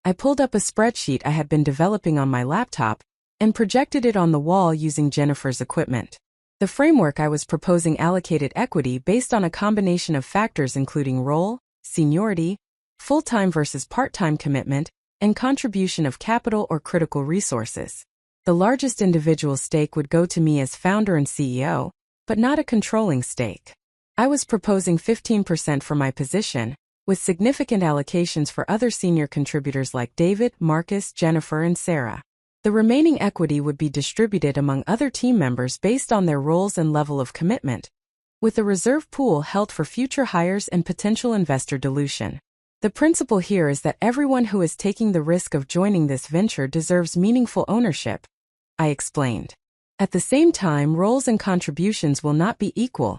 I pulled up a spreadsheet I had been developing on my laptop and projected it on the wall using Jennifer's equipment. The framework I was proposing allocated equity based on a combination of factors including role, seniority, full-time versus part-time commitment, and contribution of capital or critical resources. The largest individual stake would go to me as founder and CEO, but not a controlling stake. I was proposing 15% for my position, with significant allocations for other senior contributors like David, Marcus, Jennifer, and Sarah. The remaining equity would be distributed among other team members based on their roles and level of commitment, with a reserve pool held for future hires and potential investor dilution. The principle here is that everyone who is taking the risk of joining this venture deserves meaningful ownership, I explained. At the same time, roles and contributions will not be equal,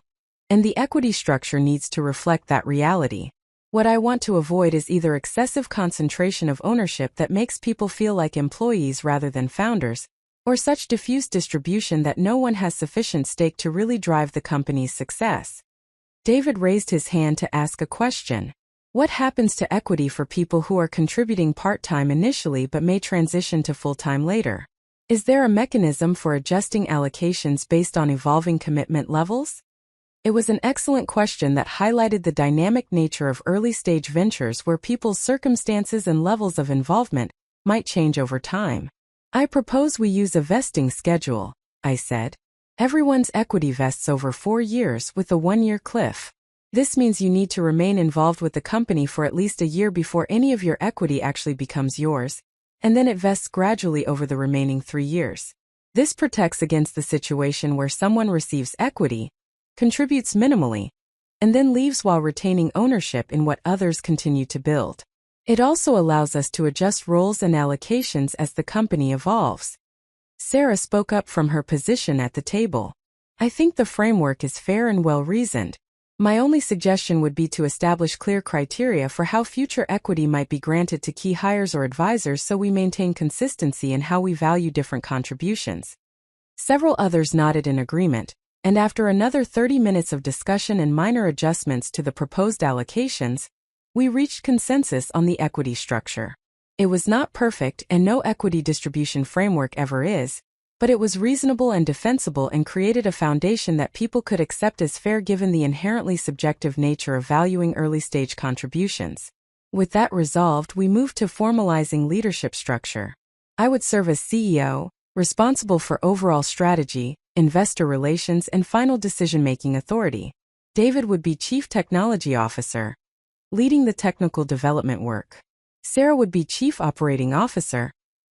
and the equity structure needs to reflect that reality. What I want to avoid is either excessive concentration of ownership that makes people feel like employees rather than founders, or such diffuse distribution that no one has sufficient stake to really drive the company's success. David raised his hand to ask a question. What happens to equity for people who are contributing part-time initially but may transition to full-time later? Is there a mechanism for adjusting allocations based on evolving commitment levels? It was an excellent question that highlighted the dynamic nature of early-stage ventures where people's circumstances and levels of involvement might change over time. I propose we use a vesting schedule, I said. Everyone's equity vests over 4 years with a 1-year cliff. This means you need to remain involved with the company for at least a year before any of your equity actually becomes yours, and then it vests gradually over the remaining 3 years. This protects against the situation where someone receives equity, contributes minimally, and then leaves while retaining ownership in what others continue to build. It also allows us to adjust roles and allocations as the company evolves. Sarah spoke up from her position at the table. I think the framework is fair and well-reasoned. My only suggestion would be to establish clear criteria for how future equity might be granted to key hires or advisors so we maintain consistency in how we value different contributions. Several others nodded in agreement, and after another 30 minutes of discussion and minor adjustments to the proposed allocations, we reached consensus on the equity structure. It was not perfect and no equity distribution framework ever is, but it was reasonable and defensible and created a foundation that people could accept as fair given the inherently subjective nature of valuing early-stage contributions. With that resolved, we moved to formalizing leadership structure. I would serve as CEO, responsible for overall strategy, investor relations, and final decision-making authority. David would be Chief Technology Officer, leading the technical development work. Sarah would be Chief Operating Officer,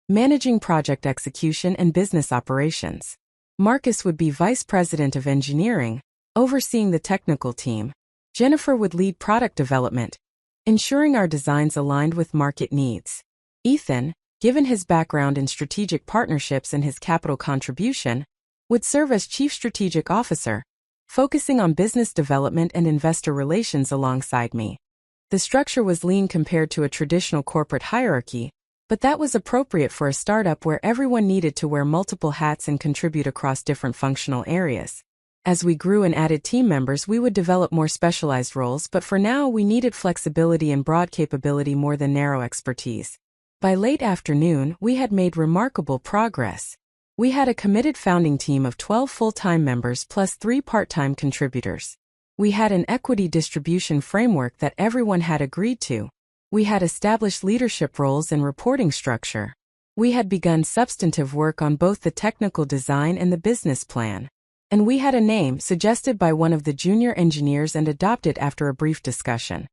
managing project execution and business operations. Marcus would be Vice President of Engineering, overseeing the technical team. Jennifer would lead product development, ensuring our designs aligned with market needs. Ethan, given his background in strategic partnerships and his capital contribution, would serve as Chief Strategic Officer, focusing on business development and investor relations alongside me. The structure was lean compared to a traditional corporate hierarchy, but that was appropriate for a startup where everyone needed to wear multiple hats and contribute across different functional areas. As we grew and added team members, we would develop more specialized roles, but for now we needed flexibility and broad capability more than narrow expertise. By late afternoon, we had made remarkable progress. We had a committed founding team of 12 full-time members plus 3 part-time contributors. We had an equity distribution framework that everyone had agreed to. We had established leadership roles and reporting structure. We had begun substantive work on both the technical design and the business plan. And we had a name suggested by one of the junior engineers and adopted after a brief discussion.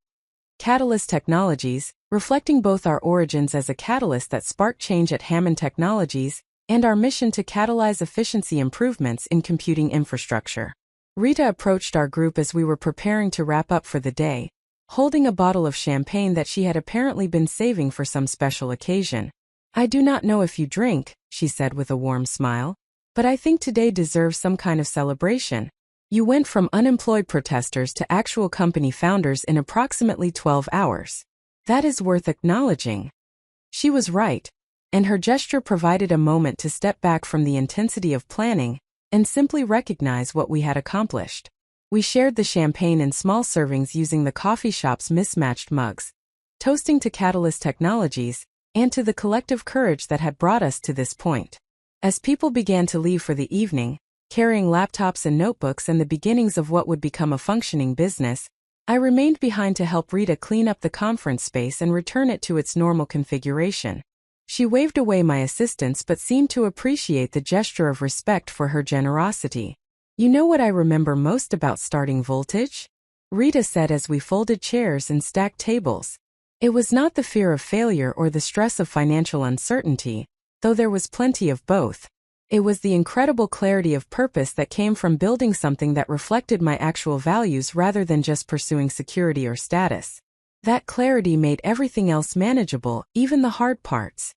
Catalyst Technologies, reflecting both our origins as a catalyst that sparked change at Hammond Technologies and our mission to catalyze efficiency improvements in computing infrastructure. Rita approached our group as we were preparing to wrap up for the day, holding a bottle of champagne that she had apparently been saving for some special occasion. I do not know if you drink, she said with a warm smile, but I think today deserves some kind of celebration. You went from unemployed protesters to actual company founders in approximately 12 hours. That is worth acknowledging. She was right, and her gesture provided a moment to step back from the intensity of planning and simply recognize what we had accomplished. We shared the champagne in small servings using the coffee shop's mismatched mugs, toasting to Catalyst Technologies and to the collective courage that had brought us to this point. As people began to leave for the evening, carrying laptops and notebooks and the beginnings of what would become a functioning business, I remained behind to help Rita clean up the conference space and return it to its normal configuration. She waved away my assistance but seemed to appreciate the gesture of respect for her generosity. You know what I remember most about starting Voltage? Rita said as we folded chairs and stacked tables. It was not the fear of failure or the stress of financial uncertainty, though there was plenty of both. It was the incredible clarity of purpose that came from building something that reflected my actual values rather than just pursuing security or status. That clarity made everything else manageable, even the hard parts.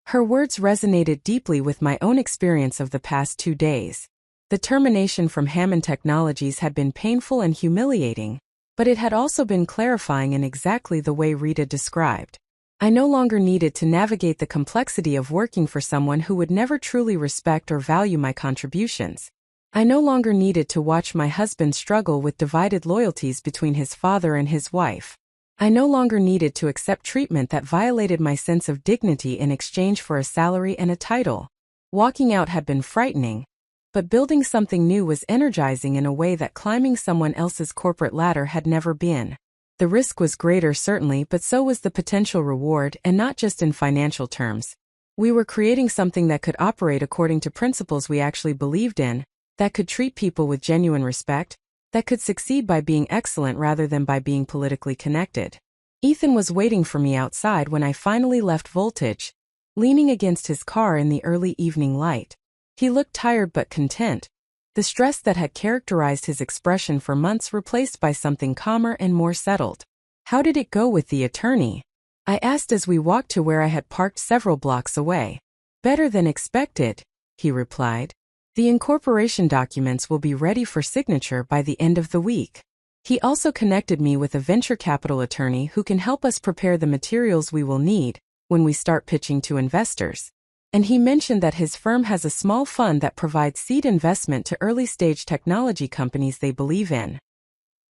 Her words resonated deeply with my own experience of the past 2 days. The termination from Hammond Technologies had been painful and humiliating, but it had also been clarifying in exactly the way Rita described. I no longer needed to navigate the complexity of working for someone who would never truly respect or value my contributions. I no longer needed to watch my husband struggle with divided loyalties between his father and his wife. I no longer needed to accept treatment that violated my sense of dignity in exchange for a salary and a title. Walking out had been frightening, but building something new was energizing in a way that climbing someone else's corporate ladder had never been. The risk was greater certainly, but so was the potential reward, and not just in financial terms. We were creating something that could operate according to principles we actually believed in, that could treat people with genuine respect, that could succeed by being excellent rather than by being politically connected. Ethan was waiting for me outside when I finally left Voltage, leaning against his car in the early evening light. He looked tired but content, the stress that had characterized his expression for months replaced by something calmer and more settled. How did it go with the attorney? I asked as we walked to where I had parked several blocks away. Better than expected, he replied. The incorporation documents will be ready for signature by the end of the week. He also connected me with a venture capital attorney who can help us prepare the materials we will need when we start pitching to investors. And he mentioned that his firm has a small fund that provides seed investment to early-stage technology companies they believe in.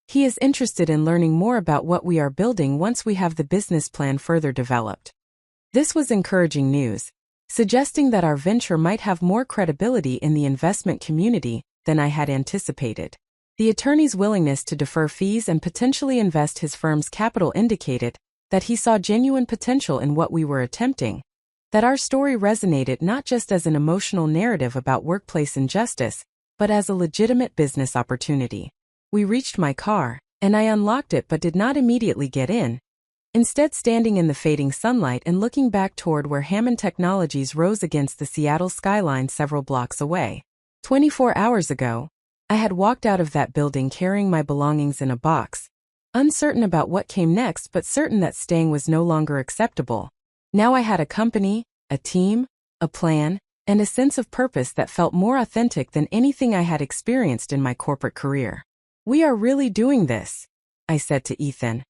He is interested in learning more about what we are building once we have the business plan further developed. This was encouraging news, suggesting that our venture might have more credibility in the investment community than I had anticipated. The attorney's willingness to defer fees and potentially invest his firm's capital indicated that he saw genuine potential in what we were attempting, that our story resonated not just as an emotional narrative about workplace injustice, but as a legitimate business opportunity. We reached my car, and I unlocked it but did not immediately get in, instead standing in the fading sunlight and looking back toward where Hammond Technologies rose against the Seattle skyline several blocks away. 24 hours ago, I had walked out of that building carrying my belongings in a box, uncertain about what came next but certain that staying was no longer acceptable. Now I had a company, a team, a plan, and a sense of purpose that felt more authentic than anything I had experienced in my corporate career. We are really doing this, I said to Ethan,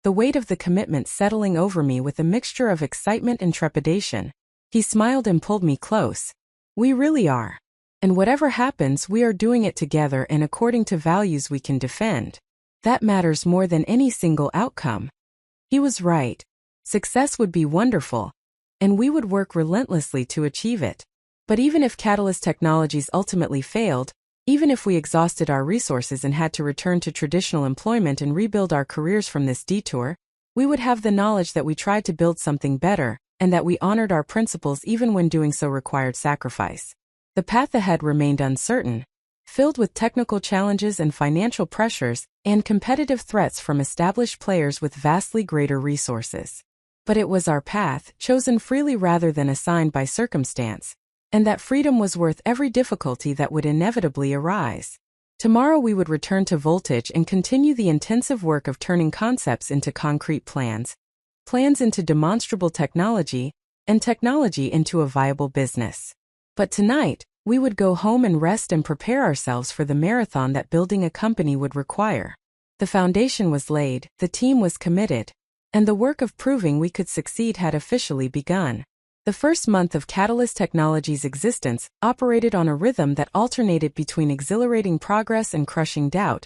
the weight of the commitment settling over me with a mixture of excitement and trepidation. He smiled and pulled me close. We really are. And whatever happens, we are doing it together and according to values we can defend. That matters more than any single outcome. He was right. Success would be wonderful, and we would work relentlessly to achieve it. But even if Catalyst Technologies ultimately failed, even if we exhausted our resources and had to return to traditional employment and rebuild our careers from this detour, we would have the knowledge that we tried to build something better, and that we honored our principles even when doing so required sacrifice. The path ahead remained uncertain, filled with technical challenges and financial pressures, and competitive threats from established players with vastly greater resources. But it was our path, chosen freely rather than assigned by circumstance, and that freedom was worth every difficulty that would inevitably arise. Tomorrow we would return to Voltage and continue the intensive work of turning concepts into concrete plans into demonstrable technology, and technology into a viable business. But tonight, we would go home and rest and prepare ourselves for the marathon that building a company would require. The foundation was laid, the team was committed, and the work of proving we could succeed had officially begun. The first month of Catalyst Technologies' existence operated on a rhythm that alternated between exhilarating progress and crushing doubt,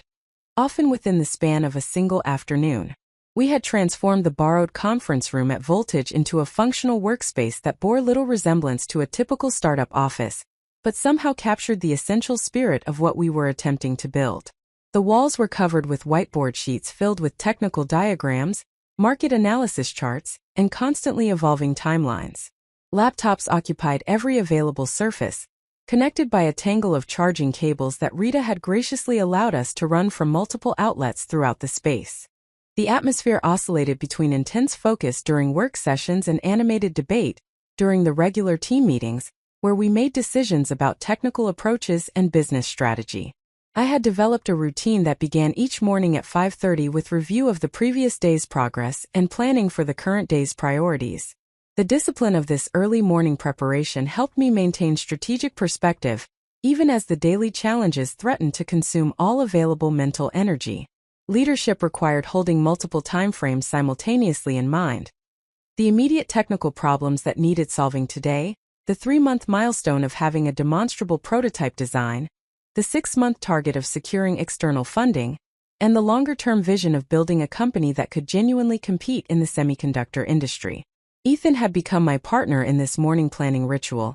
often within the span of a single afternoon. We had transformed the borrowed conference room at Voltage into a functional workspace that bore little resemblance to a typical startup office, but somehow captured the essential spirit of what we were attempting to build. The walls were covered with whiteboard sheets filled with technical diagrams, market analysis charts, and constantly evolving timelines. Laptops occupied every available surface, connected by a tangle of charging cables that Rita had graciously allowed us to run from multiple outlets throughout the space. The atmosphere oscillated between intense focus during work sessions and animated debate during the regular team meetings, where we made decisions about technical approaches and business strategy. I had developed a routine that began each morning at 5:30 with review of the previous day's progress and planning for the current day's priorities. The discipline of this early morning preparation helped me maintain strategic perspective, even as the daily challenges threatened to consume all available mental energy. Leadership required holding multiple timeframes simultaneously in mind. The immediate technical problems that needed solving today, the 3-month milestone of having a demonstrable prototype design, the 6-month target of securing external funding, and the longer-term vision of building a company that could genuinely compete in the semiconductor industry. Ethan had become my partner in this morning planning ritual,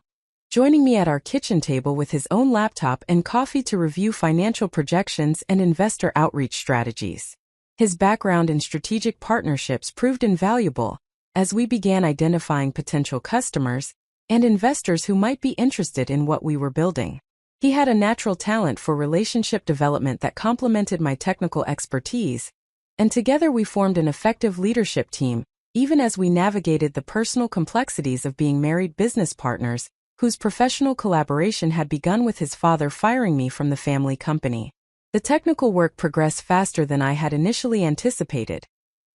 joining me at our kitchen table with his own laptop and coffee to review financial projections and investor outreach strategies. His background in strategic partnerships proved invaluable as we began identifying potential customers and investors who might be interested in what we were building. He had a natural talent for relationship development that complemented my technical expertise, and together we formed an effective leadership team, even as we navigated the personal complexities of being married business partners, whose professional collaboration had begun with his father firing me from the family company. The technical work progressed faster than I had initially anticipated,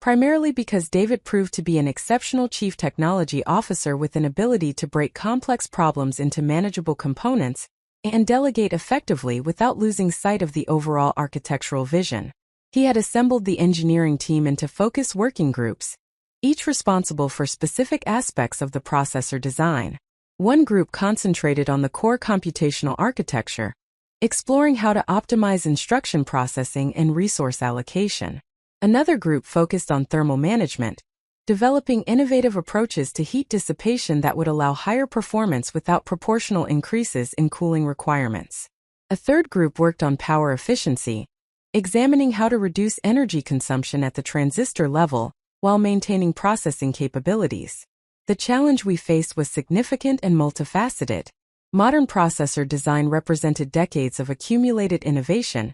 primarily because David proved to be an exceptional chief technology officer with an ability to break complex problems into manageable components and delegate effectively without losing sight of the overall architectural vision. He had assembled the engineering team into focus working groups, each responsible for specific aspects of the processor design. One group concentrated on the core computational architecture, exploring how to optimize instruction processing and resource allocation. Another group focused on thermal management, developing innovative approaches to heat dissipation that would allow higher performance without proportional increases in cooling requirements. A third group worked on power efficiency, examining how to reduce energy consumption at the transistor level while maintaining processing capabilities. The challenge we faced was significant and multifaceted. Modern processor design represented decades of accumulated innovation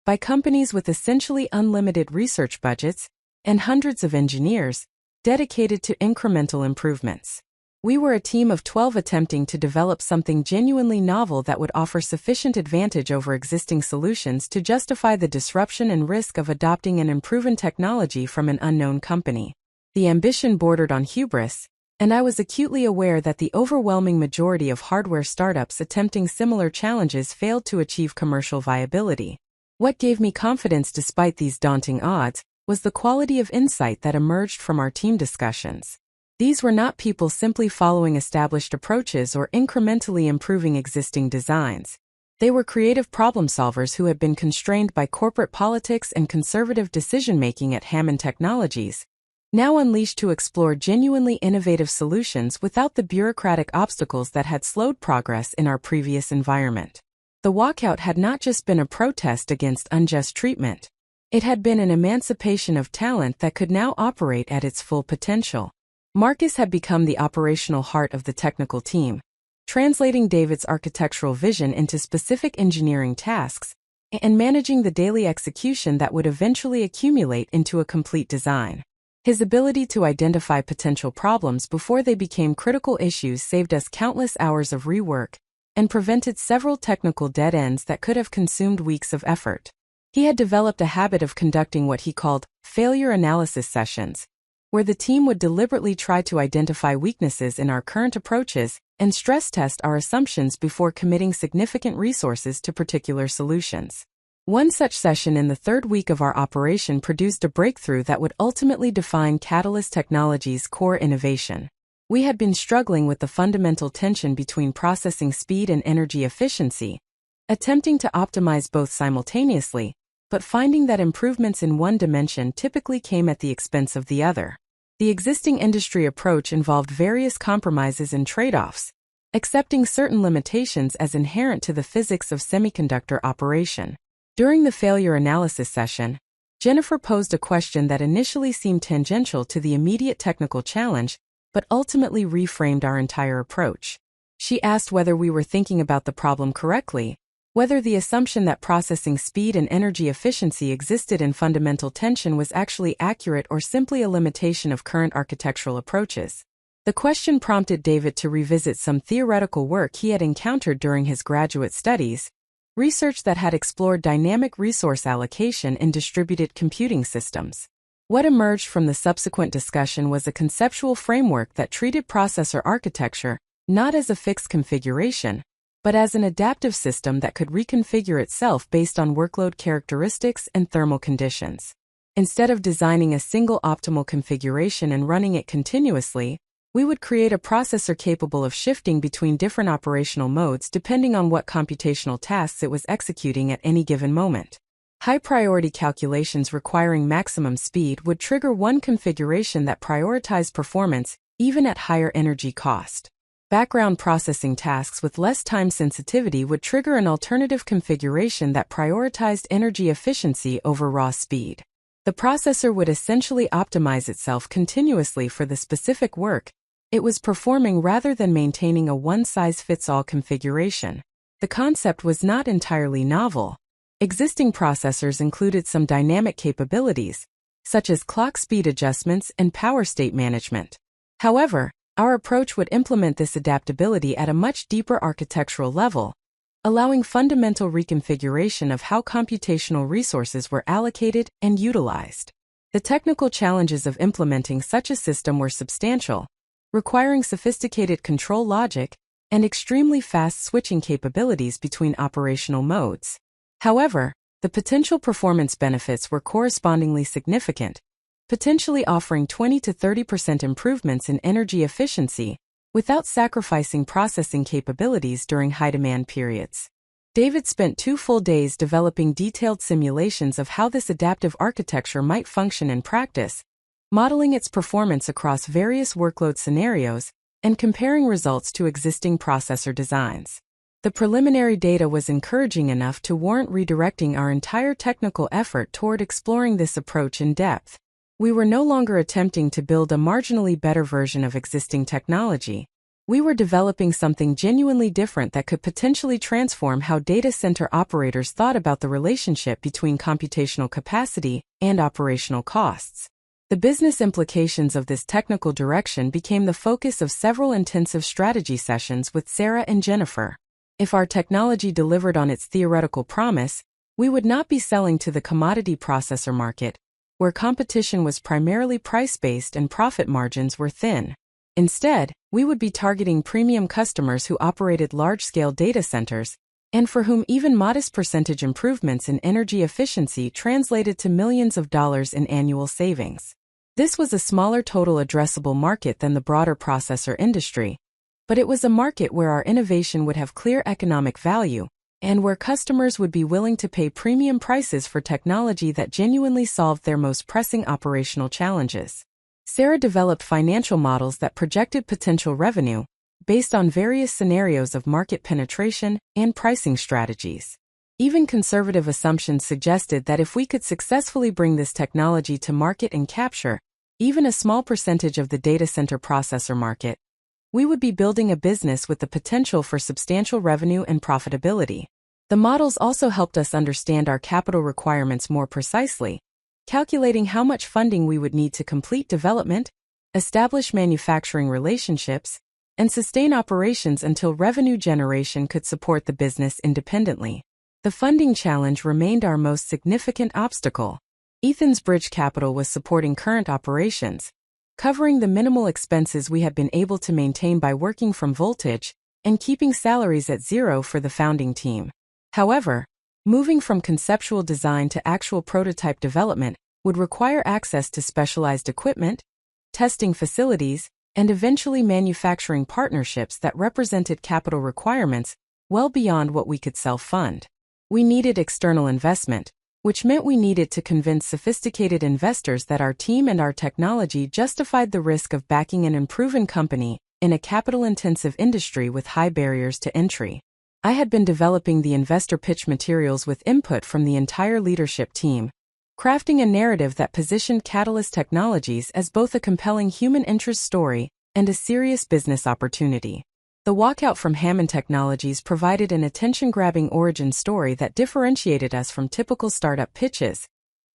by companies with essentially unlimited research budgets and hundreds of engineers dedicated to incremental improvements. We were a team of 12 attempting to develop something genuinely novel that would offer sufficient advantage over existing solutions to justify the disruption and risk of adopting an unproven technology from an unknown company. The ambition bordered on hubris, and I was acutely aware that the overwhelming majority of hardware startups attempting similar challenges failed to achieve commercial viability. What gave me confidence despite these daunting odds was the quality of insight that emerged from our team discussions. These were not people simply following established approaches or incrementally improving existing designs. They were creative problem solvers who had been constrained by corporate politics and conservative decision-making at Hammond Technologies, now unleashed to explore genuinely innovative solutions without the bureaucratic obstacles that had slowed progress in our previous environment. The walkout had not just been a protest against unjust treatment. It had been an emancipation of talent that could now operate at its full potential. Marcus had become the operational heart of the technical team, translating David's architectural vision into specific engineering tasks and managing the daily execution that would eventually accumulate into a complete design. His ability to identify potential problems before they became critical issues saved us countless hours of rework and prevented several technical dead ends that could have consumed weeks of effort. He had developed a habit of conducting what he called failure analysis sessions, where the team would deliberately try to identify weaknesses in our current approaches and stress test our assumptions before committing significant resources to particular solutions. One such session in the third week of our operation produced a breakthrough that would ultimately define Catalyst Technologies' core innovation. We had been struggling with the fundamental tension between processing speed and energy efficiency, attempting to optimize both simultaneously, but finding that improvements in one dimension typically came at the expense of the other. The existing industry approach involved various compromises and trade-offs, accepting certain limitations as inherent to the physics of semiconductor operation. During the failure analysis session, Jennifer posed a question that initially seemed tangential to the immediate technical challenge, but ultimately reframed our entire approach. She asked whether we were thinking about the problem correctly, whether the assumption that processing speed and energy efficiency existed in fundamental tension was actually accurate or simply a limitation of current architectural approaches. The question prompted David to revisit some theoretical work he had encountered during his graduate studies, research that had explored dynamic resource allocation in distributed computing systems. What emerged from the subsequent discussion was a conceptual framework that treated processor architecture not as a fixed configuration, but as an adaptive system that could reconfigure itself based on workload characteristics and thermal conditions. Instead of designing a single optimal configuration and running it continuously, we would create a processor capable of shifting between different operational modes depending on what computational tasks it was executing at any given moment. High-priority calculations requiring maximum speed would trigger one configuration that prioritized performance even at higher energy cost. Background processing tasks with less time sensitivity would trigger an alternative configuration that prioritized energy efficiency over raw speed. The processor would essentially optimize itself continuously for the specific work it was performing rather than maintaining a one-size-fits-all configuration. The concept was not entirely novel. Existing processors included some dynamic capabilities, such as clock speed adjustments and power state management. However, our approach would implement this adaptability at a much deeper architectural level, allowing fundamental reconfiguration of how computational resources were allocated and utilized. The technical challenges of implementing such a system were substantial, requiring sophisticated control logic and extremely fast switching capabilities between operational modes. However, the potential performance benefits were correspondingly significant, potentially offering 20 to 30% improvements in energy efficiency without sacrificing processing capabilities during high-demand periods. David spent 2 full days developing detailed simulations of how this adaptive architecture might function in practice, modeling its performance across various workload scenarios and comparing results to existing processor designs. The preliminary data was encouraging enough to warrant redirecting our entire technical effort toward exploring this approach in depth. We were no longer attempting to build a marginally better version of existing technology. We were developing something genuinely different that could potentially transform how data center operators thought about the relationship between computational capacity and operational costs. The business implications of this technical direction became the focus of several intensive strategy sessions with Sarah and Jennifer. If our technology delivered on its theoretical promise, we would not be selling to the commodity processor market, where competition was primarily price-based and profit margins were thin. Instead, we would be targeting premium customers who operated large-scale data centers, and for whom even modest percentage improvements in energy efficiency translated to millions of dollars in annual savings. This was a smaller total addressable market than the broader processor industry, but it was a market where our innovation would have clear economic value, and where customers would be willing to pay premium prices for technology that genuinely solved their most pressing operational challenges. Sarah developed financial models that projected potential revenue, based on various scenarios of market penetration and pricing strategies. Even conservative assumptions suggested that if we could successfully bring this technology to market and capture even a small percentage of the data center processor market, we would be building a business with the potential for substantial revenue and profitability. The models also helped us understand our capital requirements more precisely, calculating how much funding we would need to complete development, establish manufacturing relationships, and sustain operations until revenue generation could support the business independently. The funding challenge remained our most significant obstacle. Ethan's bridge capital was supporting current operations, covering the minimal expenses we had been able to maintain by working from Voltage and keeping salaries at zero for the founding team. However, moving from conceptual design to actual prototype development would require access to specialized equipment, testing facilities, and eventually manufacturing partnerships that represented capital requirements well beyond what we could self-fund. We needed external investment, which meant we needed to convince sophisticated investors that our team and our technology justified the risk of backing an unproven company in a capital-intensive industry with high barriers to entry. I had been developing the investor pitch materials with input from the entire leadership team, crafting a narrative that positioned Catalyst Technologies as both a compelling human interest story and a serious business opportunity. The walkout from Hammond Technologies provided an attention-grabbing origin story that differentiated us from typical startup pitches,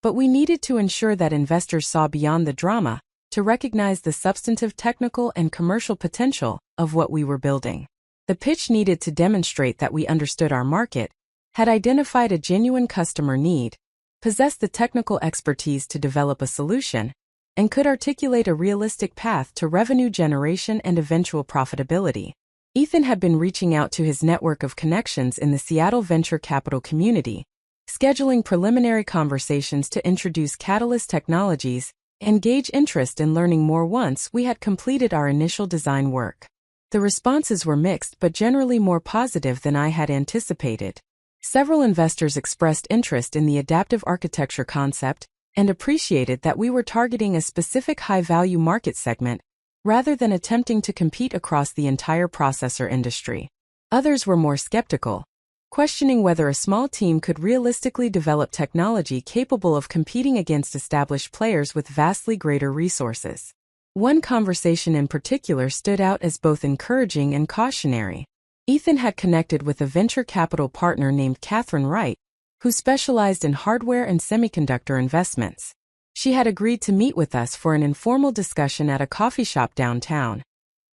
but we needed to ensure that investors saw beyond the drama to recognize the substantive technical and commercial potential of what we were building. The pitch needed to demonstrate that we understood our market, had identified a genuine customer need, possessed the technical expertise to develop a solution, and could articulate a realistic path to revenue generation and eventual profitability. Ethan had been reaching out to his network of connections in the Seattle venture capital community, scheduling preliminary conversations to introduce Catalyst Technologies and gauge interest in learning more once we had completed our initial design work. The responses were mixed but generally more positive than I had anticipated. Several investors expressed interest in the adaptive architecture concept and appreciated that we were targeting a specific high-value market segment rather than attempting to compete across the entire processor industry. Others were more skeptical, questioning whether a small team could realistically develop technology capable of competing against established players with vastly greater resources. One conversation in particular stood out as both encouraging and cautionary. Ethan had connected with a venture capital partner named Catherine Wright, who specialized in hardware and semiconductor investments. She had agreed to meet with us for an informal discussion at a coffee shop downtown,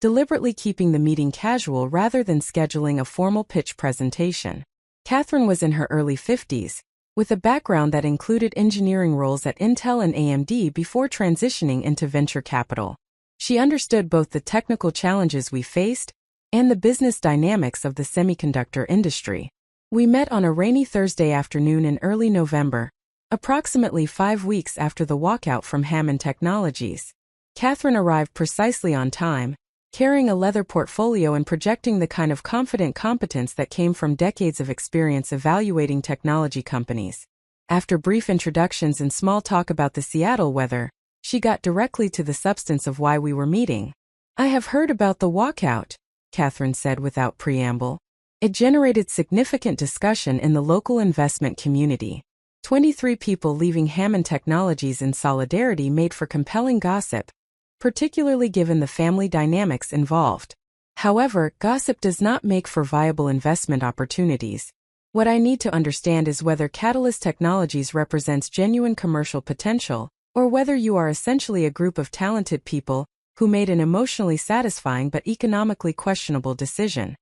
deliberately keeping the meeting casual rather than scheduling a formal pitch presentation. Catherine was in her early 50s, with a background that included engineering roles at Intel and AMD before transitioning into venture capital. She understood both the technical challenges we faced and the business dynamics of the semiconductor industry. We met on a rainy Thursday afternoon in early November, approximately 5 weeks after the walkout from Hammond Technologies. Catherine arrived precisely on time, carrying a leather portfolio and projecting the kind of confident competence that came from decades of experience evaluating technology companies. After brief introductions and small talk about the Seattle weather, she got directly to the substance of why we were meeting. "I have heard about the walkout," Catherine said without preamble. It generated significant discussion in the local investment community. 23 people leaving Hammond Technologies in solidarity made for compelling gossip, particularly given the family dynamics involved. However, gossip does not make for viable investment opportunities. What I need to understand is whether Catalyst Technologies represents genuine commercial potential, or whether you are essentially a group of talented people who made an emotionally satisfying but economically questionable decision.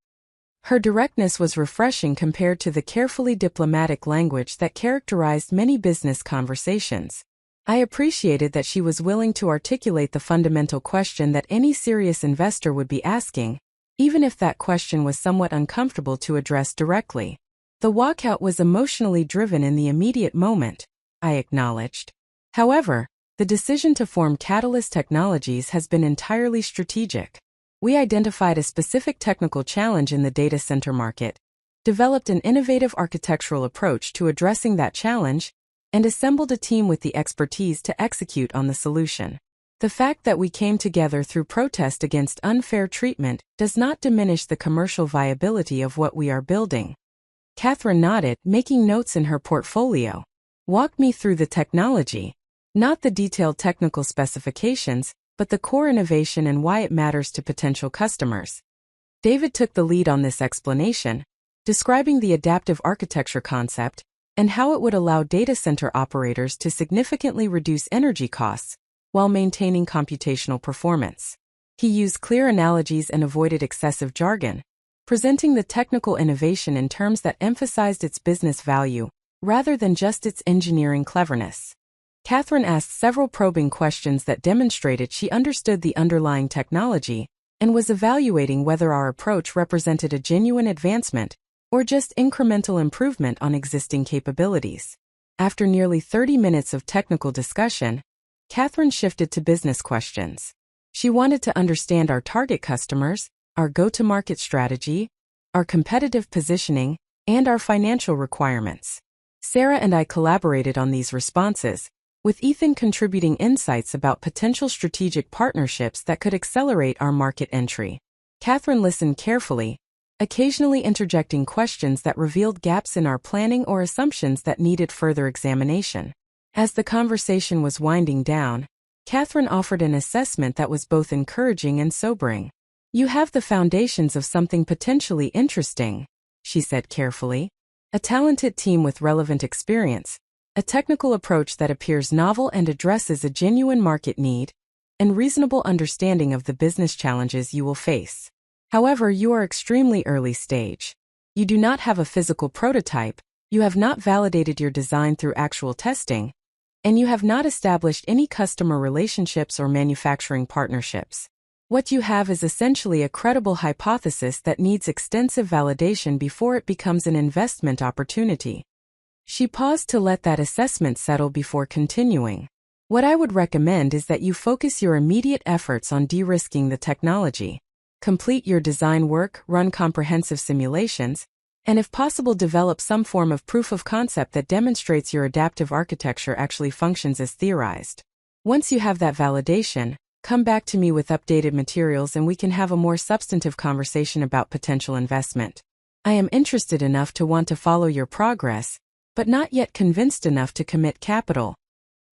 Her directness was refreshing compared to the carefully diplomatic language that characterized many business conversations. I appreciated that she was willing to articulate the fundamental question that any serious investor would be asking, even if that question was somewhat uncomfortable to address directly. The walkout was emotionally driven in the immediate moment, I acknowledged. However, the decision to form Catalyst Technologies has been entirely strategic. We identified a specific technical challenge in the data center market, developed an innovative architectural approach to addressing that challenge, and assembled a team with the expertise to execute on the solution. The fact that we came together through protest against unfair treatment does not diminish the commercial viability of what we are building. Catherine nodded, making notes in her portfolio. "Walk me through the technology. Not the detailed technical specifications, but the core innovation and why it matters to potential customers." David took the lead on this explanation, describing the adaptive architecture concept and how it would allow data center operators to significantly reduce energy costs while maintaining computational performance. He used clear analogies and avoided excessive jargon, presenting the technical innovation in terms that emphasized its business value rather than just its engineering cleverness. Catherine asked several probing questions that demonstrated she understood the underlying technology and was evaluating whether our approach represented a genuine advancement or just incremental improvement on existing capabilities. After nearly 30 minutes of technical discussion, Catherine shifted to business questions. She wanted to understand our target customers, our go-to-market strategy, our competitive positioning, and our financial requirements. Sarah and I collaborated on these responses, with Ethan contributing insights about potential strategic partnerships that could accelerate our market entry. Catherine listened carefully, occasionally interjecting questions that revealed gaps in our planning or assumptions that needed further examination. As the conversation was winding down, Catherine offered an assessment that was both encouraging and sobering. "You have the foundations of something potentially interesting," she said carefully. "A talented team with relevant experience, a technical approach that appears novel and addresses a genuine market need, and reasonable understanding of the business challenges you will face. However, you are extremely early stage. You do not have a physical prototype, you have not validated your design through actual testing, and you have not established any customer relationships or manufacturing partnerships. What you have is essentially a credible hypothesis that needs extensive validation before it becomes an investment opportunity." She paused to let that assessment settle before continuing. "What I would recommend is that you focus your immediate efforts on de-risking the technology. Complete your design work, run comprehensive simulations, and if possible develop some form of proof of concept that demonstrates your adaptive architecture actually functions as theorized. Once you have that validation, come back to me with updated materials and we can have a more substantive conversation about potential investment. I am interested enough to want to follow your progress, but not yet convinced enough to commit capital."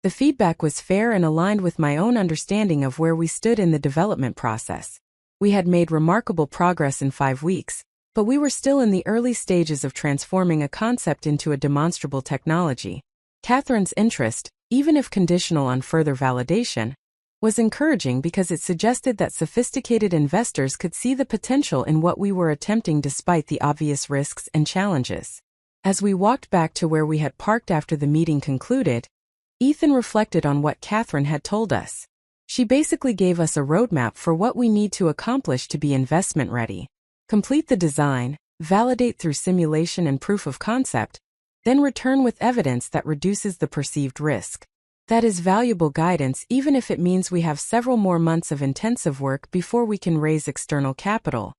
The feedback was fair and aligned with my own understanding of where we stood in the development process. We had made remarkable progress in 5 weeks, but we were still in the early stages of transforming a concept into a demonstrable technology. Catherine's interest, even if conditional on further validation, was encouraging because it suggested that sophisticated investors could see the potential in what we were attempting despite the obvious risks and challenges. As we walked back to where we had parked after the meeting concluded, Ethan reflected on what Catherine had told us. She basically gave us a roadmap for what we need to accomplish to be investment ready. Complete the design, validate through simulation and proof of concept, then return with evidence that reduces the perceived risk. That is valuable guidance even if it means we have several more months of intensive work before we can raise external capital.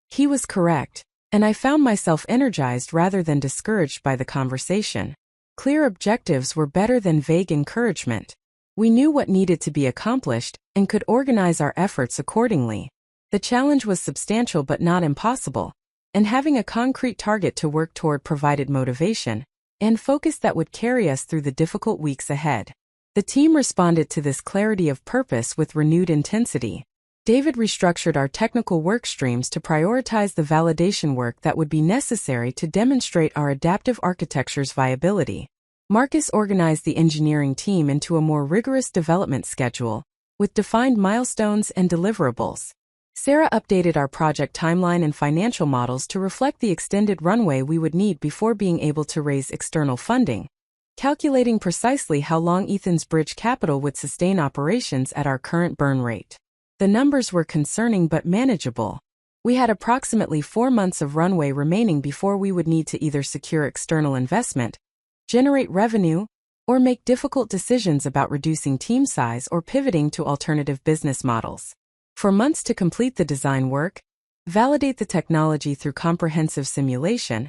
He was correct, and I found myself energized rather than discouraged by the conversation. Clear objectives were better than vague encouragement. We knew what needed to be accomplished and could organize our efforts accordingly. The challenge was substantial but not impossible, and having a concrete target to work toward provided motivation and focus that would carry us through the difficult weeks ahead. The team responded to this clarity of purpose with renewed intensity. David restructured our technical work streams to prioritize the validation work that would be necessary to demonstrate our adaptive architecture's viability. Marcus organized the engineering team into a more rigorous development schedule, with defined milestones and deliverables. Sarah updated our project timeline and financial models to reflect the extended runway we would need before being able to raise external funding, calculating precisely how long Ethan's bridge capital would sustain operations at our current burn rate. The numbers were concerning but manageable. We had approximately 4 months of runway remaining before we would need to either secure external investment, generate revenue, or make difficult decisions about reducing team size or pivoting to alternative business models. For months to complete the design work, validate the technology through comprehensive simulation,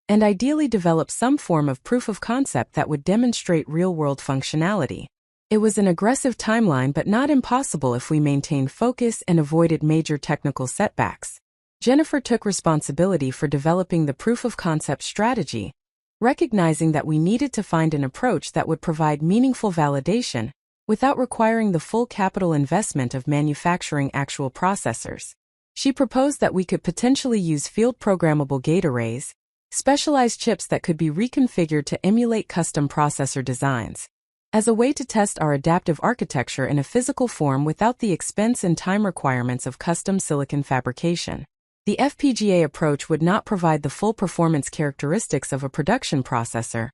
and ideally develop some form of proof of concept that would demonstrate real-world functionality. It was an aggressive timeline but not impossible if we maintained focus and avoided major technical setbacks. Jennifer took responsibility for developing the proof of concept strategy, recognizing that we needed to find an approach that would provide meaningful validation without requiring the full capital investment of manufacturing actual processors. She proposed that we could potentially use field-programmable gate arrays, specialized chips that could be reconfigured to emulate custom processor designs, as a way to test our adaptive architecture in a physical form without the expense and time requirements of custom silicon fabrication. The FPGA approach would not provide the full performance characteristics of a production processor,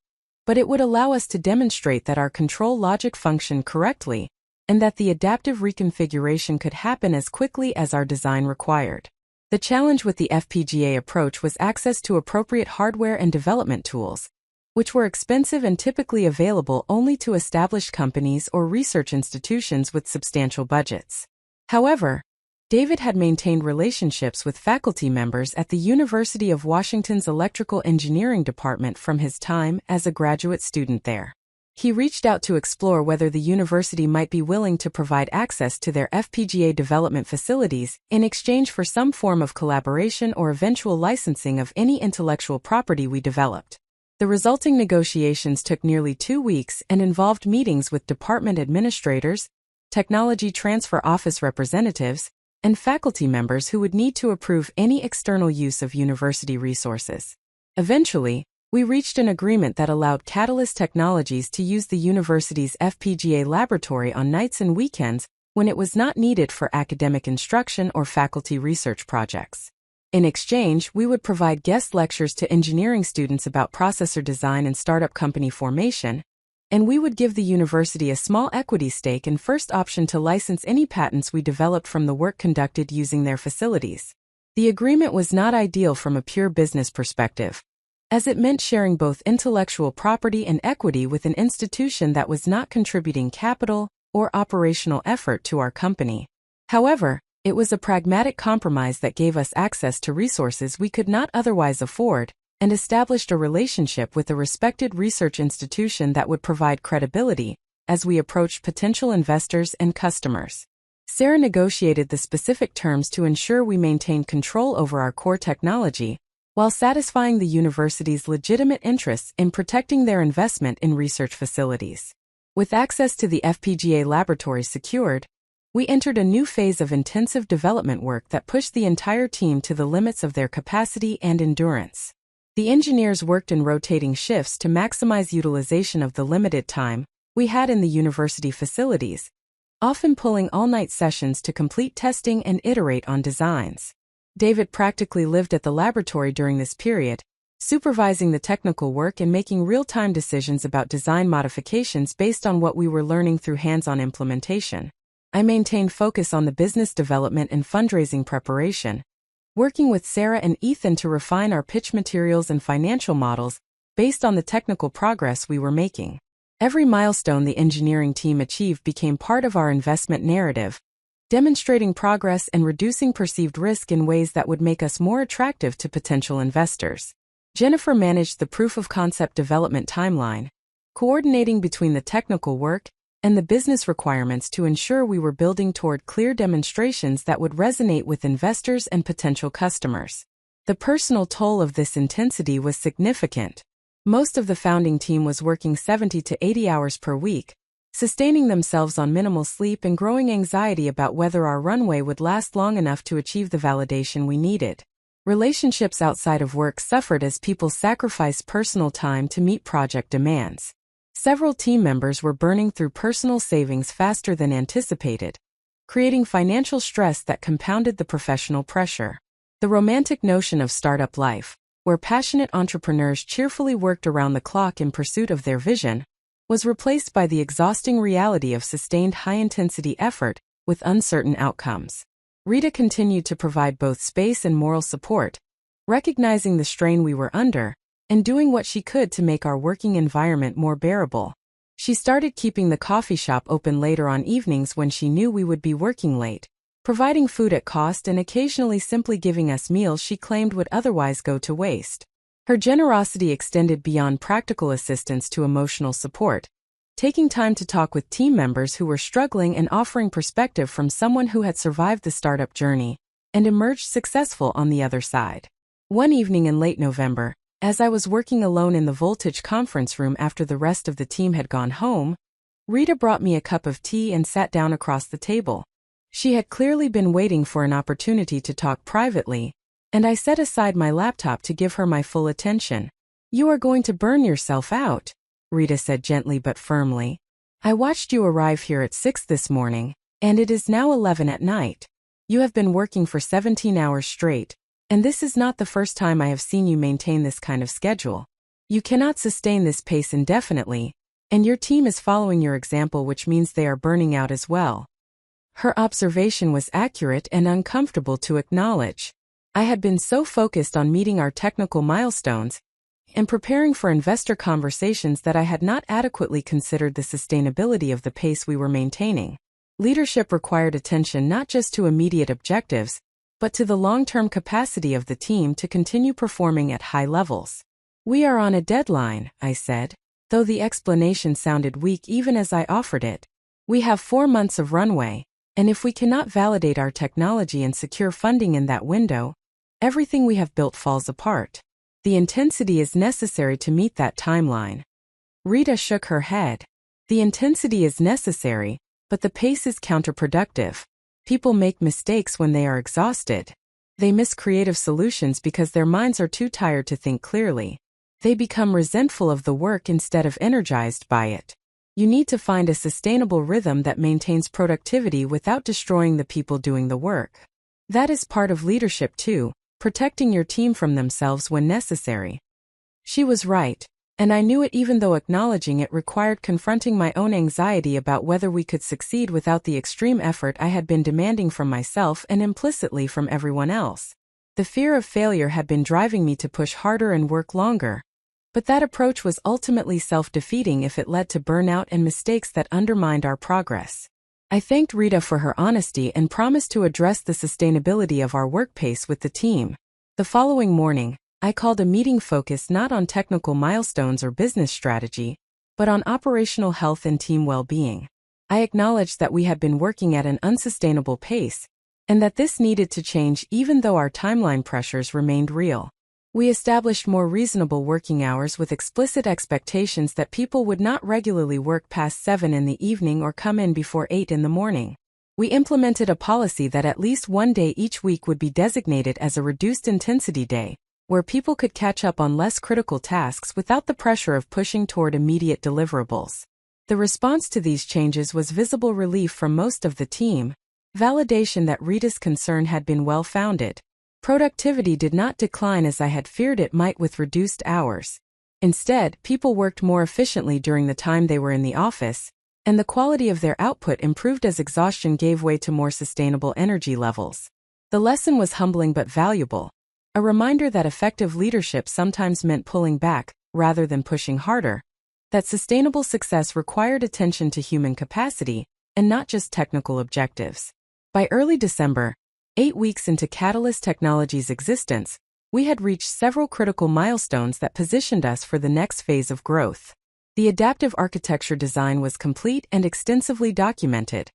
but it would allow us to demonstrate that our control logic functioned correctly, and that the adaptive reconfiguration could happen as quickly as our design required. The challenge with the FPGA approach was access to appropriate hardware and development tools, which were expensive and typically available only to established companies or research institutions with substantial budgets. However, David had maintained relationships with faculty members at the University of Washington's Electrical Engineering Department from his time as a graduate student there. He reached out to explore whether the university might be willing to provide access to their FPGA development facilities in exchange for some form of collaboration or eventual licensing of any intellectual property we developed. The resulting negotiations took nearly 2 weeks and involved meetings with department administrators, technology transfer office representatives, and faculty members who would need to approve any external use of university resources. Eventually, we reached an agreement that allowed Catalyst Technologies to use the university's FPGA laboratory on nights and weekends when it was not needed for academic instruction or faculty research projects. In exchange, we would provide guest lectures to engineering students about processor design and startup company formation, and we would give the university a small equity stake and first option to license any patents we developed from the work conducted using their facilities. The agreement was not ideal from a pure business perspective, as it meant sharing both intellectual property and equity with an institution that was not contributing capital or operational effort to our company. However, it was a pragmatic compromise that gave us access to resources we could not otherwise afford, and established a relationship with a respected research institution that would provide credibility as we approached potential investors and customers. Sarah negotiated the specific terms to ensure we maintained control over our core technology, while satisfying the university's legitimate interests in protecting their investment in research facilities. With access to the FPGA laboratory secured, we entered a new phase of intensive development work that pushed the entire team to the limits of their capacity and endurance. The engineers worked in rotating shifts to maximize utilization of the limited time we had in the university facilities, often pulling all-night sessions to complete testing and iterate on designs. David practically lived at the laboratory during this period, supervising the technical work and making real-time decisions about design modifications based on what we were learning through hands-on implementation. I maintained focus on the business development and fundraising preparation, working with Sarah and Ethan to refine our pitch materials and financial models based on the technical progress we were making. Every milestone the engineering team achieved became part of our investment narrative, demonstrating progress and reducing perceived risk in ways that would make us more attractive to potential investors. Jennifer managed the proof-of-concept development timeline, coordinating between the technical work and the business requirements to ensure we were building toward clear demonstrations that would resonate with investors and potential customers. The personal toll of this intensity was significant. Most of the founding team was working 70 to 80 hours per week, sustaining themselves on minimal sleep and growing anxiety about whether our runway would last long enough to achieve the validation we needed. Relationships outside of work suffered as people sacrificed personal time to meet project demands. Several team members were burning through personal savings faster than anticipated, creating financial stress that compounded the professional pressure. The romantic notion of startup life, where passionate entrepreneurs cheerfully worked around the clock in pursuit of their vision, was replaced by the exhausting reality of sustained high-intensity effort with uncertain outcomes. Rita continued to provide both space and moral support, recognizing the strain we were under, and doing what she could to make our working environment more bearable. She started keeping the coffee shop open later on evenings when she knew we would be working late, providing food at cost and occasionally simply giving us meals she claimed would otherwise go to waste. Her generosity extended beyond practical assistance to emotional support, taking time to talk with team members who were struggling and offering perspective from someone who had survived the startup journey and emerged successful on the other side. One evening in late November, as I was working alone in the Voltage conference room after the rest of the team had gone home, Rita brought me a cup of tea and sat down across the table. She had clearly been waiting for an opportunity to talk privately, and I set aside my laptop to give her my full attention. "You are going to burn yourself out," Rita said gently but firmly. "I watched you arrive here at 6 this morning, and it is now 11 at night. You have been working for 17 hours straight, and this is not the first time I have seen you maintain this kind of schedule. You cannot sustain this pace indefinitely, and your team is following your example, which means they are burning out as well. Her observation was accurate and uncomfortable to acknowledge. I had been so focused on meeting our technical milestones and preparing for investor conversations that I had not adequately considered the sustainability of the pace we were maintaining. Leadership required attention not just to immediate objectives, but to the long-term capacity of the team to continue performing at high levels. We are on a deadline, I said, though the explanation sounded weak even as I offered it. We have 4 months of runway, and if we cannot validate our technology and secure funding in that window, everything we have built falls apart. The intensity is necessary to meet that timeline. Rita shook her head. The intensity is necessary, but the pace is counterproductive. People make mistakes when they are exhausted. They miss creative solutions because their minds are too tired to think clearly. They become resentful of the work instead of energized by it. You need to find a sustainable rhythm that maintains productivity without destroying the people doing the work. That is part of leadership too, protecting your team from themselves when necessary. She was right, and I knew it even though acknowledging it required confronting my own anxiety about whether we could succeed without the extreme effort I had been demanding from myself and implicitly from everyone else. The fear of failure had been driving me to push harder and work longer. But that approach was ultimately self-defeating if it led to burnout and mistakes that undermined our progress. I thanked Rita for her honesty and promised to address the sustainability of our work pace with the team. The following morning, I called a meeting focused not on technical milestones or business strategy, but on operational health and team well-being. I acknowledged that we had been working at an unsustainable pace, and that this needed to change even though our timeline pressures remained real. We established more reasonable working hours with explicit expectations that people would not regularly work past 7 in the evening or come in before 8 in the morning. We implemented a policy that at least one day each week would be designated as a reduced intensity day, where people could catch up on less critical tasks without the pressure of pushing toward immediate deliverables. The response to these changes was visible relief from most of the team, validation that Rita's concern had been well-founded. Productivity did not decline as I had feared it might with reduced hours. Instead, people worked more efficiently during the time they were in the office, and the quality of their output improved as exhaustion gave way to more sustainable energy levels. The lesson was humbling but valuable, a reminder that effective leadership sometimes meant pulling back, rather than pushing harder, that sustainable success required attention to human capacity, and not just technical objectives. By early December, 8 weeks into Catalyst Technologies' existence, we had reached several critical milestones that positioned us for the next phase of growth. The adaptive architecture design was complete and extensively documented,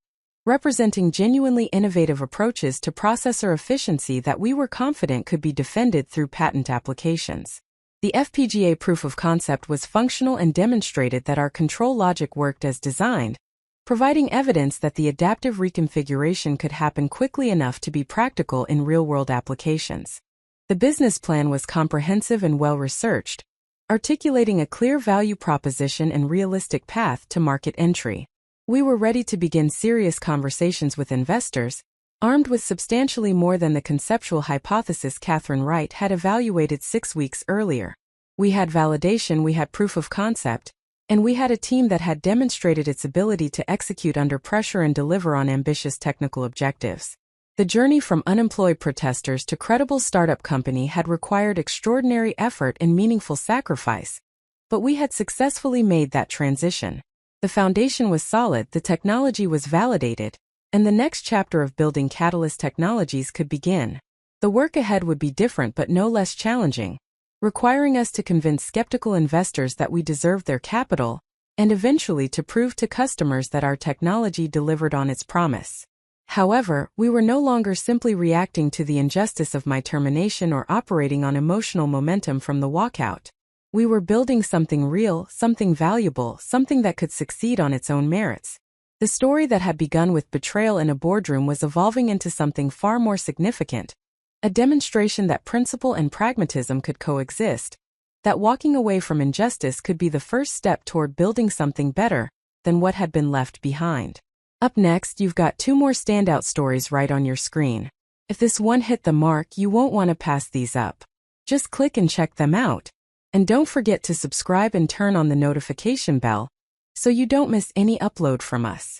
representing genuinely innovative approaches to processor efficiency that we were confident could be defended through patent applications. The FPGA proof of concept was functional and demonstrated that our control logic worked as designed, providing evidence that the adaptive reconfiguration could happen quickly enough to be practical in real-world applications. The business plan was comprehensive and well-researched, articulating a clear value proposition and realistic path to market entry. We were ready to begin serious conversations with investors, armed with substantially more than the conceptual hypothesis Catherine Wright had evaluated 6 weeks earlier. We had validation, we had proof of concept, and we had a team that had demonstrated its ability to execute under pressure and deliver on ambitious technical objectives. The journey from unemployed protesters to credible startup company had required extraordinary effort and meaningful sacrifice, but we had successfully made that transition. The foundation was solid, the technology was validated, and the next chapter of building Catalyst Technologies could begin. The work ahead would be different but no less challenging, requiring us to convince skeptical investors that we deserved their capital, and eventually to prove to customers that our technology delivered on its promise. However, we were no longer simply reacting to the injustice of my termination or operating on emotional momentum from the walkout. We were building something real, something valuable, something that could succeed on its own merits. The story that had begun with betrayal in a boardroom was evolving into something far more significant, a demonstration that principle and pragmatism could coexist, that walking away from injustice could be the first step toward building something better than what had been left behind. Up next, you've got 2 more standout stories right on your screen. If this one hit the mark, you won't want to pass these up. Just click and check them out. And don't forget to subscribe and turn on the notification bell so you don't miss any upload from us.